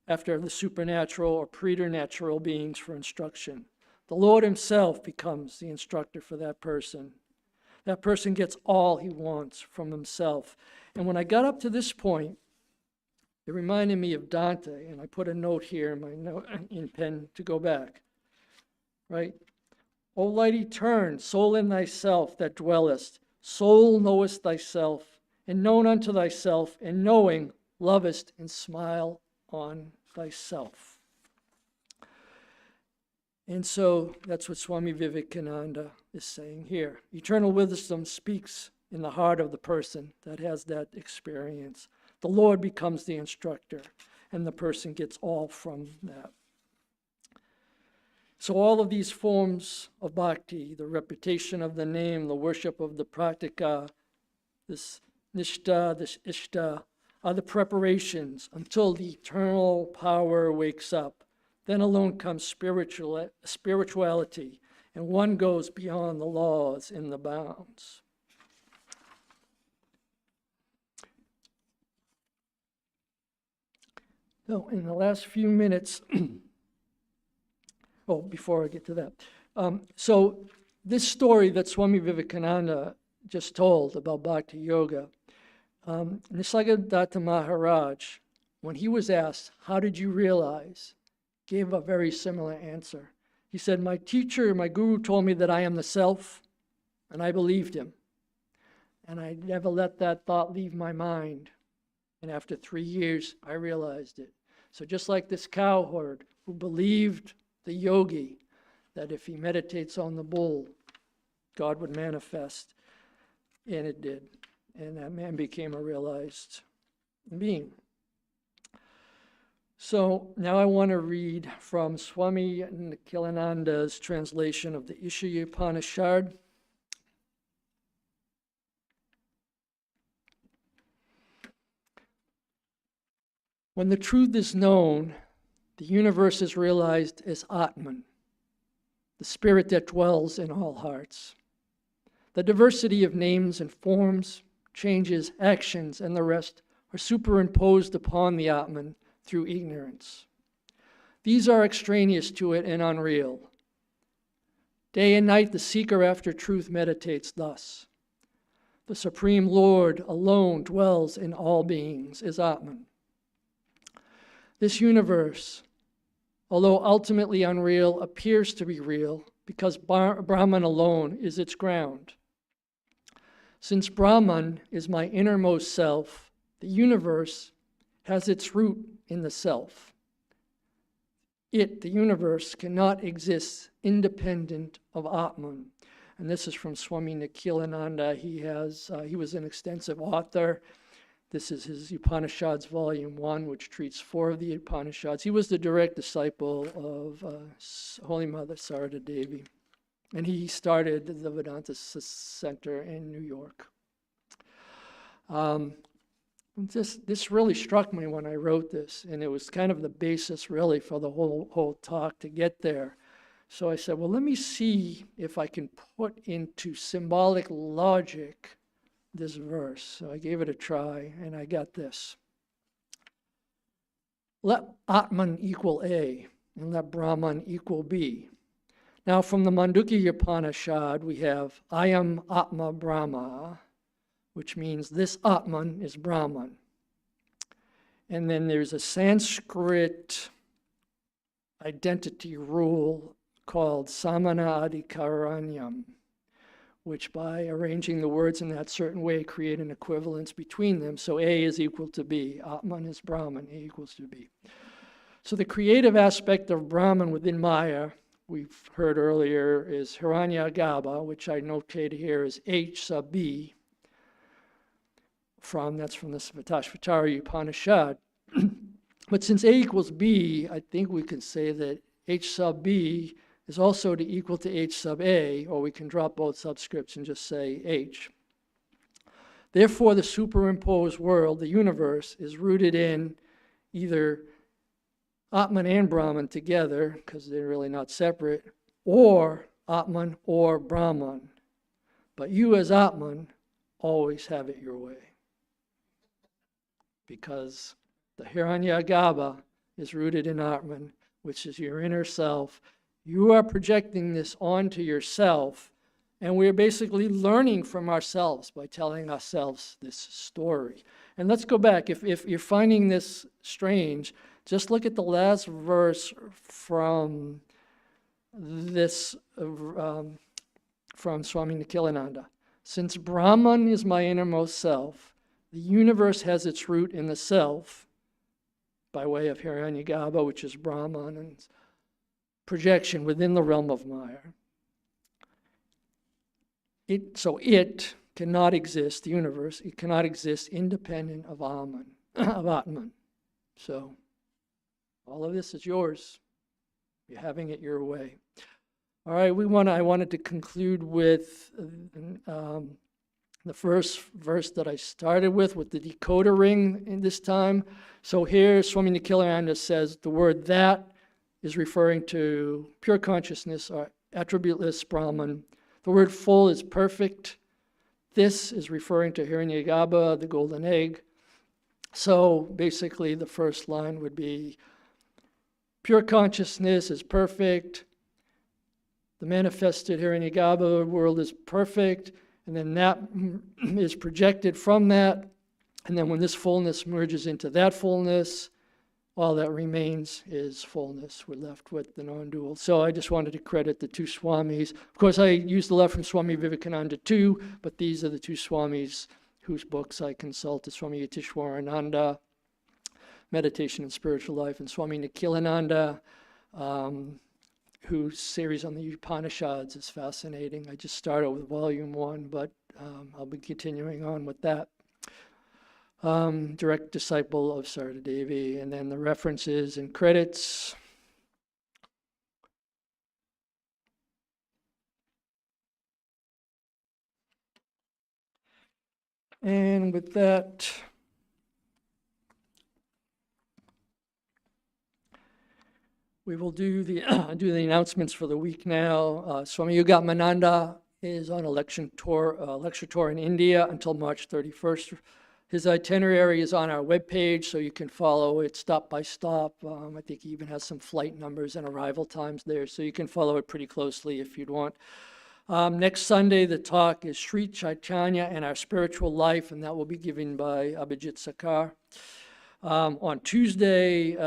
after the supernatural or preternatural beings for instruction. The Lord himself becomes the instructor for that person. That person gets all he wants from himself. And when I got up to this point, it reminded me of Dante, and I put a note here in my pen to go back. Right? O light turn, soul in thyself that dwellest. Soul knowest thyself, and known unto thyself, and knowing lovest and smile on thyself. And so that's what Swami Vivekananda is saying here. Eternal wisdom speaks in the heart of the person that has that experience. The Lord becomes the instructor, and the person gets all from that. So all of these forms of bhakti, the repetition of the name, the worship of the praktika, this nishta, this ishta, are the preparations until the eternal power wakes up. Then alone comes spirituality, and one goes beyond the laws and the bounds. So in the last few minutes, before I get to that. So this story that Swami Vivekananda just told about Bhakti Yoga, Nisargadatta Maharaj, when he was asked, how did you realize? Gave a very similar answer. He said, my teacher, my guru told me that I am the self, and I believed him. And I never let that thought leave my mind. And after 3 years, I realized it. So just like this cowherd who believed the yogi, that if he meditates on the bull, God would manifest. And it did. And that man became a realized being. So now I want to read from Swami Nikhilananda's translation of the Ishaya Upanishad. When the truth is known, the universe is realized as Atman, the spirit that dwells in all hearts. The diversity of names and forms, changes, actions, and the rest are superimposed upon the Atman through ignorance. These are extraneous to it and unreal. Day and night the seeker after truth meditates thus. The Supreme Lord alone dwells in all beings as Atman. This universe, although ultimately unreal, appears to be real because Brahman alone is its ground. Since Brahman is my innermost self, the universe has its root in the self. It, the universe, cannot exist independent of Atman. And this is from Swami Nikhilananda. He was an extensive author. This is his Upanishads Volume 1, which treats 4 of the Upanishads. He was the direct disciple of Holy Mother Sarada Devi. And he started the Vedanta Center in New York. This really struck me when I wrote this, and it was kind of the basis really for the whole talk to get there. So I said, well, let me see if I can put into symbolic logic this verse. So I gave it a try, and I got this. Let Atman equal A, and let Brahman equal B. Now from the Mandukya Upanishad, we have I am Atma Brahma, which means this Atman is Brahman. And then there's a Sanskrit identity rule called Samana Adhikaranyam, which by arranging the words in that certain way create an equivalence between them. So A is equal to B. Atman is Brahman, A equals to B. So the creative aspect of Brahman within Maya, we've heard earlier, is Hiranyagarbha, which I notate here as H sub B. That's from the Svatashvatara Upanishad. But since A equals B, I think we can say that H sub B is also equal to H sub A, or we can drop both subscripts and just say H. Therefore, the superimposed world, the universe, is rooted in either Atman and Brahman together, because they're really not separate, or Atman or Brahman. But you as Atman always have it your way. Because the Hiranyagarbha is rooted in Atman, which is your inner self. You are projecting this onto yourself, and we're basically learning from ourselves by telling ourselves this story. And let's go back. If you're finding this strange, just look at the last verse from this, from Swami Nikhilananda. Since Brahman is my innermost self, the universe has its root in the self, by way of Hiranyagarbha, which is Brahman, and projection within the realm of Maya. So it cannot exist, the universe, it cannot exist independent of Atman. So all of this is yours. You're having it your way. All right, I wanted to conclude with the first verse that I started with the decoder ring in this time. So here, Swami Nikhilananda says the word that is referring to pure consciousness, or attributeless Brahman. The word full is perfect. This is referring to Hiranyagarbha, the golden egg. So basically, the first line would be pure consciousness is perfect. The manifested Hiranyagarbha world is perfect. And then that is projected from that. And then when this fullness merges into that fullness, all that remains is fullness. We're left with the non-dual. So I just wanted to credit the two Swamis. Of course, I used a lot from Swami Vivekananda too, but these are the two Swamis whose books I consulted: Swami Yatishwarananda, Meditation and Spiritual Life, and Swami Nikhilananda, whose series on the Upanishads is fascinating. I just started with volume 1, but I'll be continuing on with that. Direct disciple of Sarada Devi, and then the references and credits. And with that, we will do the announcements for the week now. Swami Yogamananda is on a lecture tour in India until March 31st. His itinerary is on our webpage, so you can follow it stop by stop. I think he even has some flight numbers and arrival times there, so you can follow it pretty closely if you'd want. Next Sunday, the talk is Sri Chaitanya and Our Spiritual Life, and that will be given by Abhijit Sakar. On Tuesday,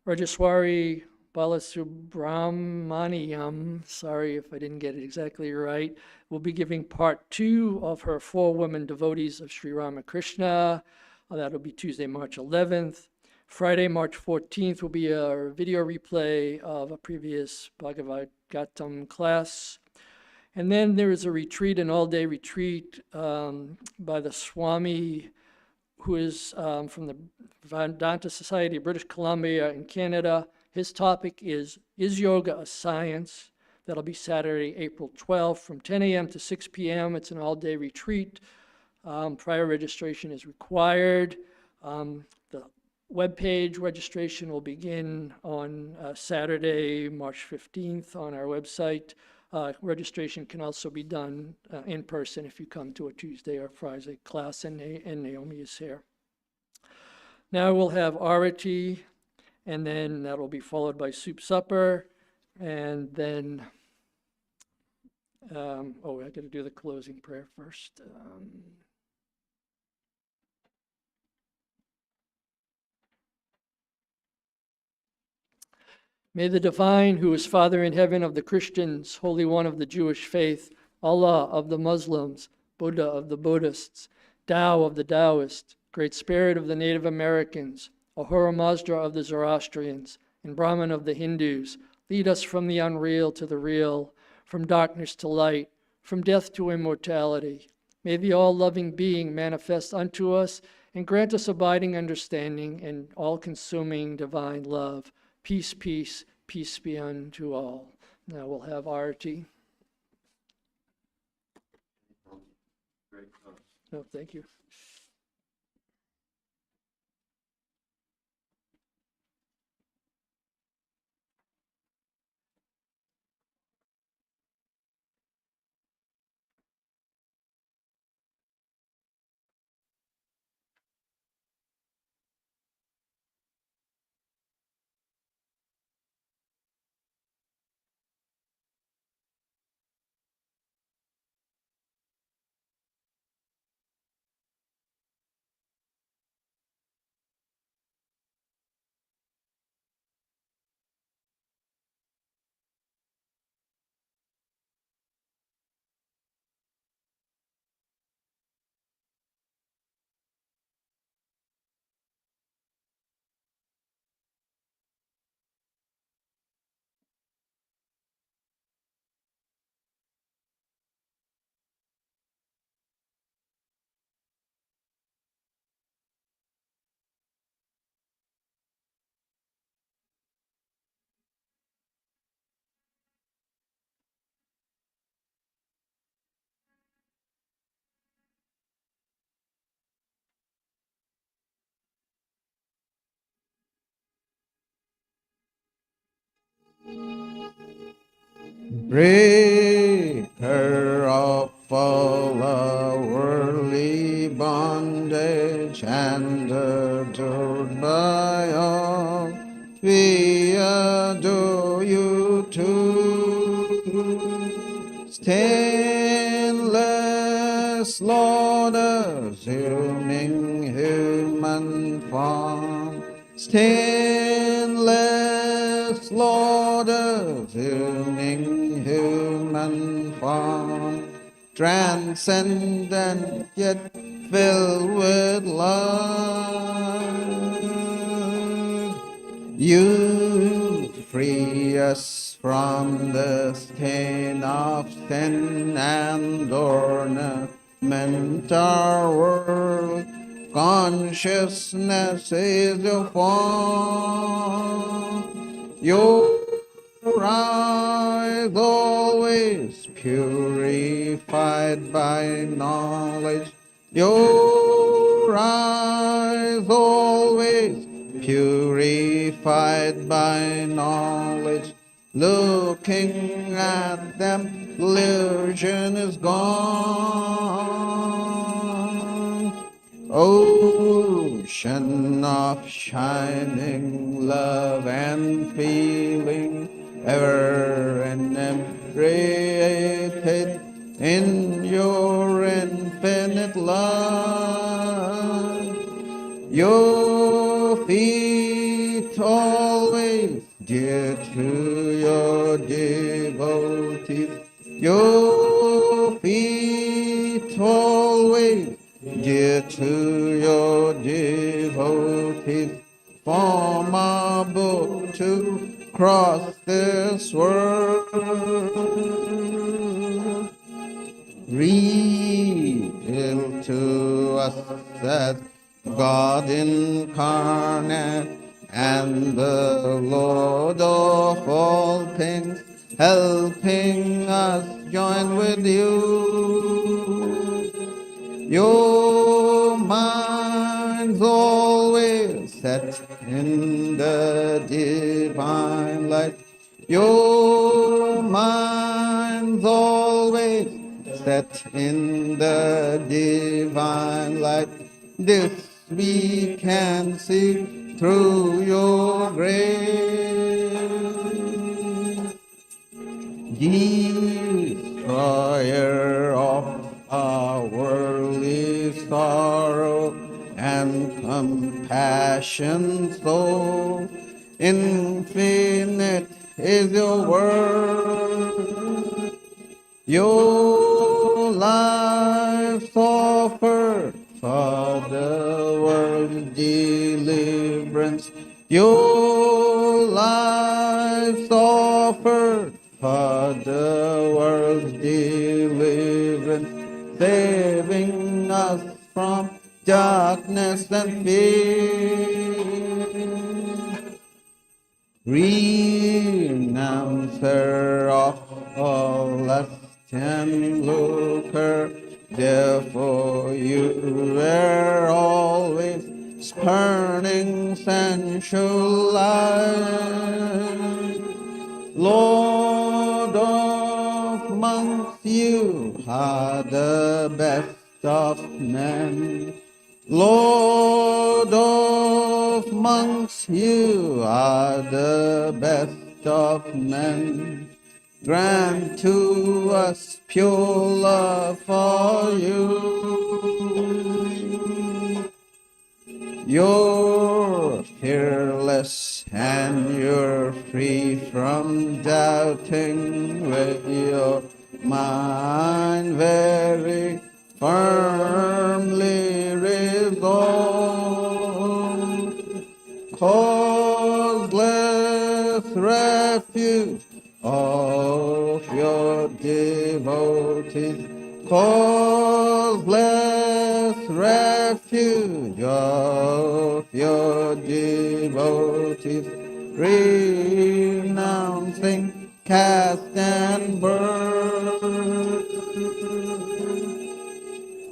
Rajaswari Balasubramaniam, sorry if I didn't get it exactly right, will be giving part 2 of her 4 women devotees of Sri Ramakrishna. That'll be Tuesday, March 11th. Friday, March 14th will be a video replay of a previous Bhagavad Gita class. And then there is a retreat, an all-day retreat by the Swami, who is from the Vedanta Society of British Columbia in Canada. His topic is Yoga a Science? That'll be Saturday, April 12th from 10 a.m. to 6 p.m. It's an all-day retreat. Prior registration is required. The webpage registration will begin on Saturday, March 15th on our website. Registration can also be done in person if you come to a Tuesday or Friday class, and Naomi is here. Now we'll have Arati, and then that'll be followed by soup supper, and then, I got to do the closing prayer first. May the divine, who is Father in heaven of the Christians, Holy One of the Jewish faith, Allah of the Muslims, Buddha of the Buddhists, Tao of the Taoists, Great Spirit of the Native Americans, Ahura Mazda of the Zoroastrians, and Brahman of the Hindus, lead us from the unreal to the real, from darkness to light, from death to immortality. May the all-loving being manifest unto us and grant us abiding understanding and all-consuming divine love. Peace, peace, peace be unto all. Now we'll have arati. No, thank you. Breaker of all our worldly bondage and adored by all, we adore you too. Stainless Lord, assuming human form, stainless Lord, assuming human form, transcendent yet filled with love. You free us from the stain of sin and ornament our world. Consciousness is your form. Your eyes always purified by knowledge. Your eyes always purified by knowledge. Looking at them, illusion is gone. Ocean of shining love and feeling, ever inebriated in your infinite love. Your feet always dear to your devotees. Your feet always dear to your devotees. Form a book to cross this world. Reveal to us that God incarnate and the Lord of all things, helping us join with you. Your mind's always set in the divine light. Your mind's always set in the divine light. This we can see through your grace. Destroyer of our worldly sorrow and compassion so infinite is your word. Your life offered for the world's deliverance. Your life offered for the world's deliverance, saving us from darkness and fear. Renouncer of all lust and lucre, therefore you were always spurning sensual life. Lord of monks, you are the best of men. Lord of monks, you are the best of men. Grant to us pure love for you. You're fearless and you're free from doubting, with your mind very firmly resolved. Causeless refuge of your devotees, causeless refuge of your devotees, renouncing caste and birth.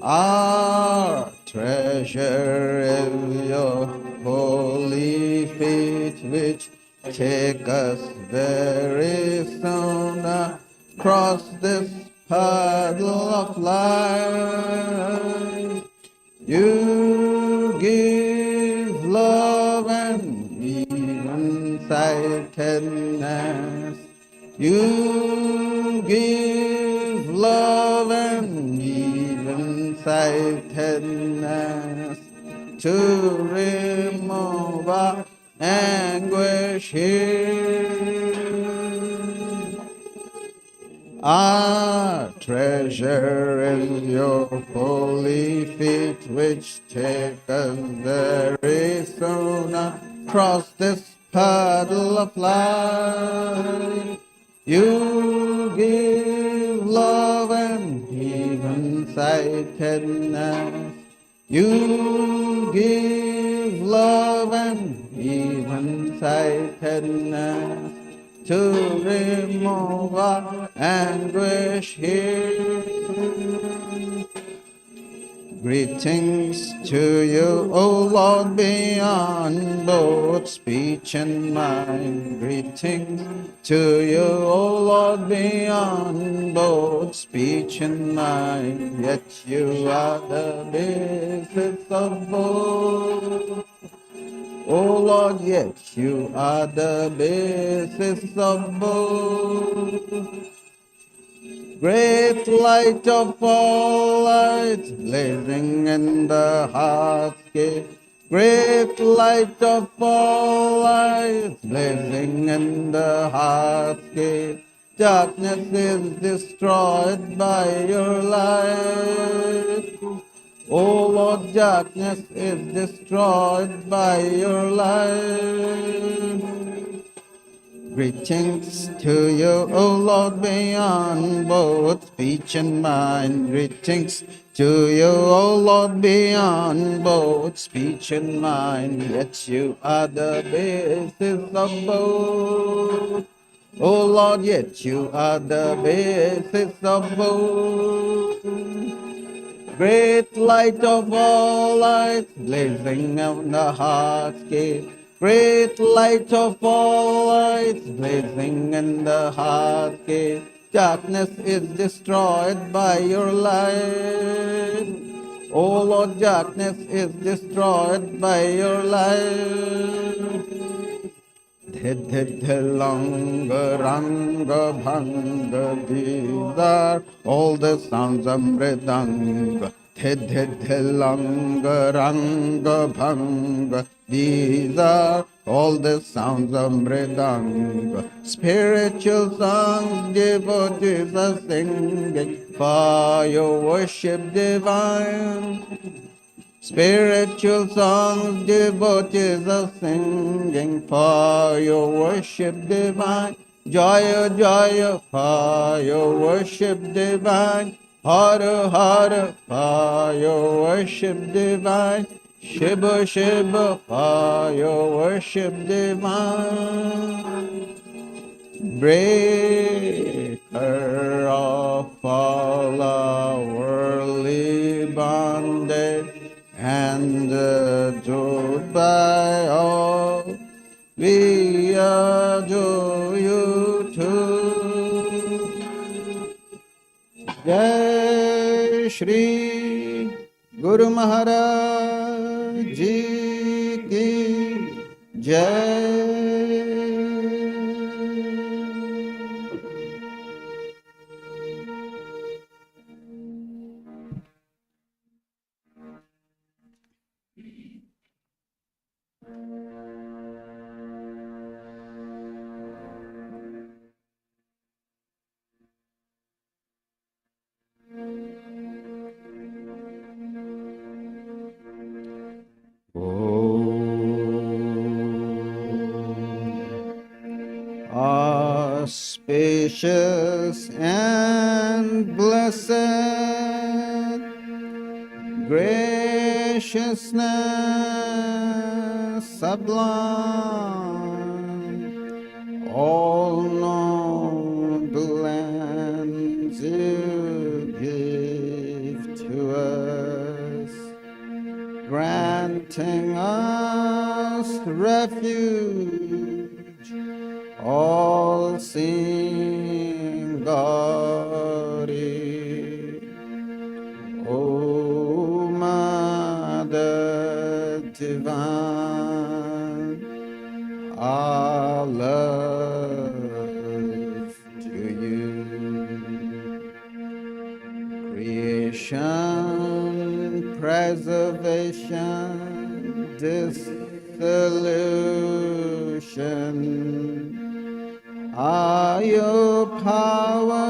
Our treasure is your holy feet, which take us very soon across this puddle of life. You give love and even sightedness. You give love and even sightedness to remove our anguish here. Our treasure is your holy feet, which take us very soon across this puddle of life. You give love and even sightedness. You give love and even sightedness to remove our anguish here. Greetings to you, O Lord, beyond both speech and mind. Greetings to you, O Lord, beyond both speech and mind. Yet you are the basis of both. O Lord, yet you are the basis of both. Great light of all lights, blazing in the heart's gate. Great light of all lights, blazing in the heart's gate. Darkness is destroyed by your light. O Lord, darkness is destroyed by your light. Greetings to you, O Lord, beyond both speech and mind. Greetings to you, O Lord, beyond both speech and mind. Yet you are the basis of both. O Lord, yet you are the basis of both. Great light of all lights, blazing on the heart's gate. Great light of all lights, blazing in the heart's gate. Darkness is destroyed by your light. O Lord, darkness is destroyed by your light. Langa, ranga, bhanga, these are all the sounds of mridanga. Langa, ranga, bhanga, these are all all the sounds of mridanga. Spiritual songs devotees are singing for your worship divine. Spiritual songs devotees are singing for your worship divine. Jaya Jaya for your worship divine. Hara Hara for your worship divine. Shiva Shiva for your worship divine. Breaker of all our worldly bondage and adored by all, we adore you too. Jai Shri Guru Maharaj Ji Ki Jai. Auspicious and blessed graciousness sublime, all noble ends you give to us, granting us refuge, all seeing glory. O Mother Divine, our love to you. Creation, preservation, dissolution are your powers,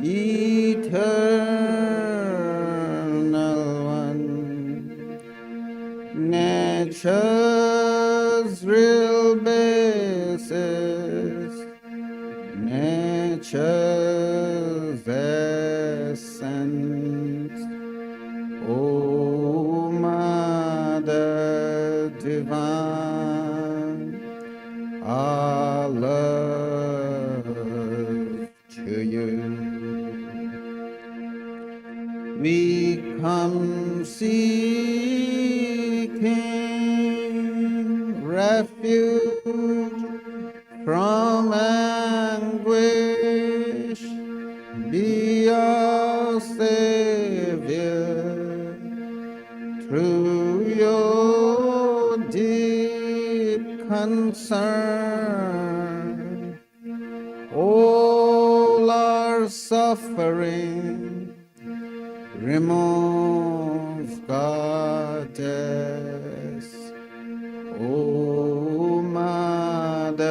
eternal one. Nature's real basis, nature's essence. O Mother Divine, our love to you. We come seeking refuge from anguish. Be our Savior through your deep concern. All our suffering remove, Goddess. O Mother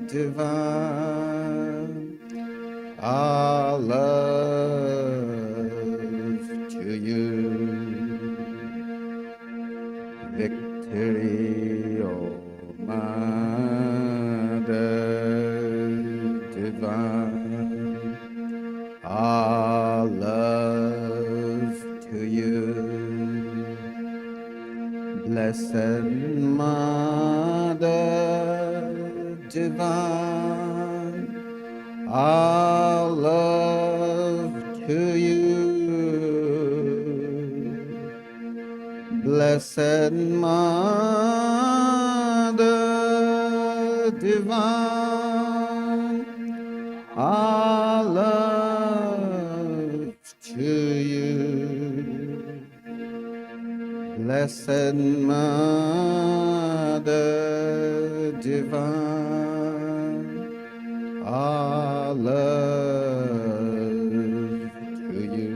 Divine, our love to you. Victory, O Mother Divine, our love to you. Blessed Mother Divine, our love to you. Blessed Mother Divine, our love to you. Blessed Mother Divine, our love to you.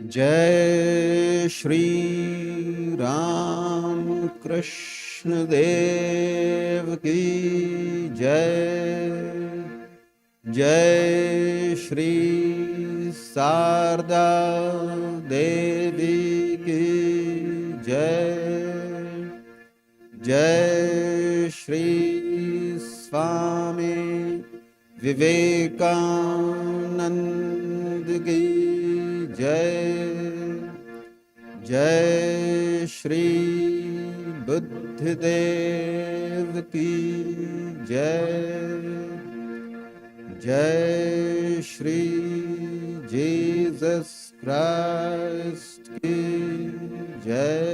जय श्री राम कृष्ण देव की जय। जय श्री शारदा देवी की जय। जय श्री स्वामी विवेकानंद की जय। जय श्री बुद्धदेव की जय। जय श्री जीसस क्राइस्ट की जय।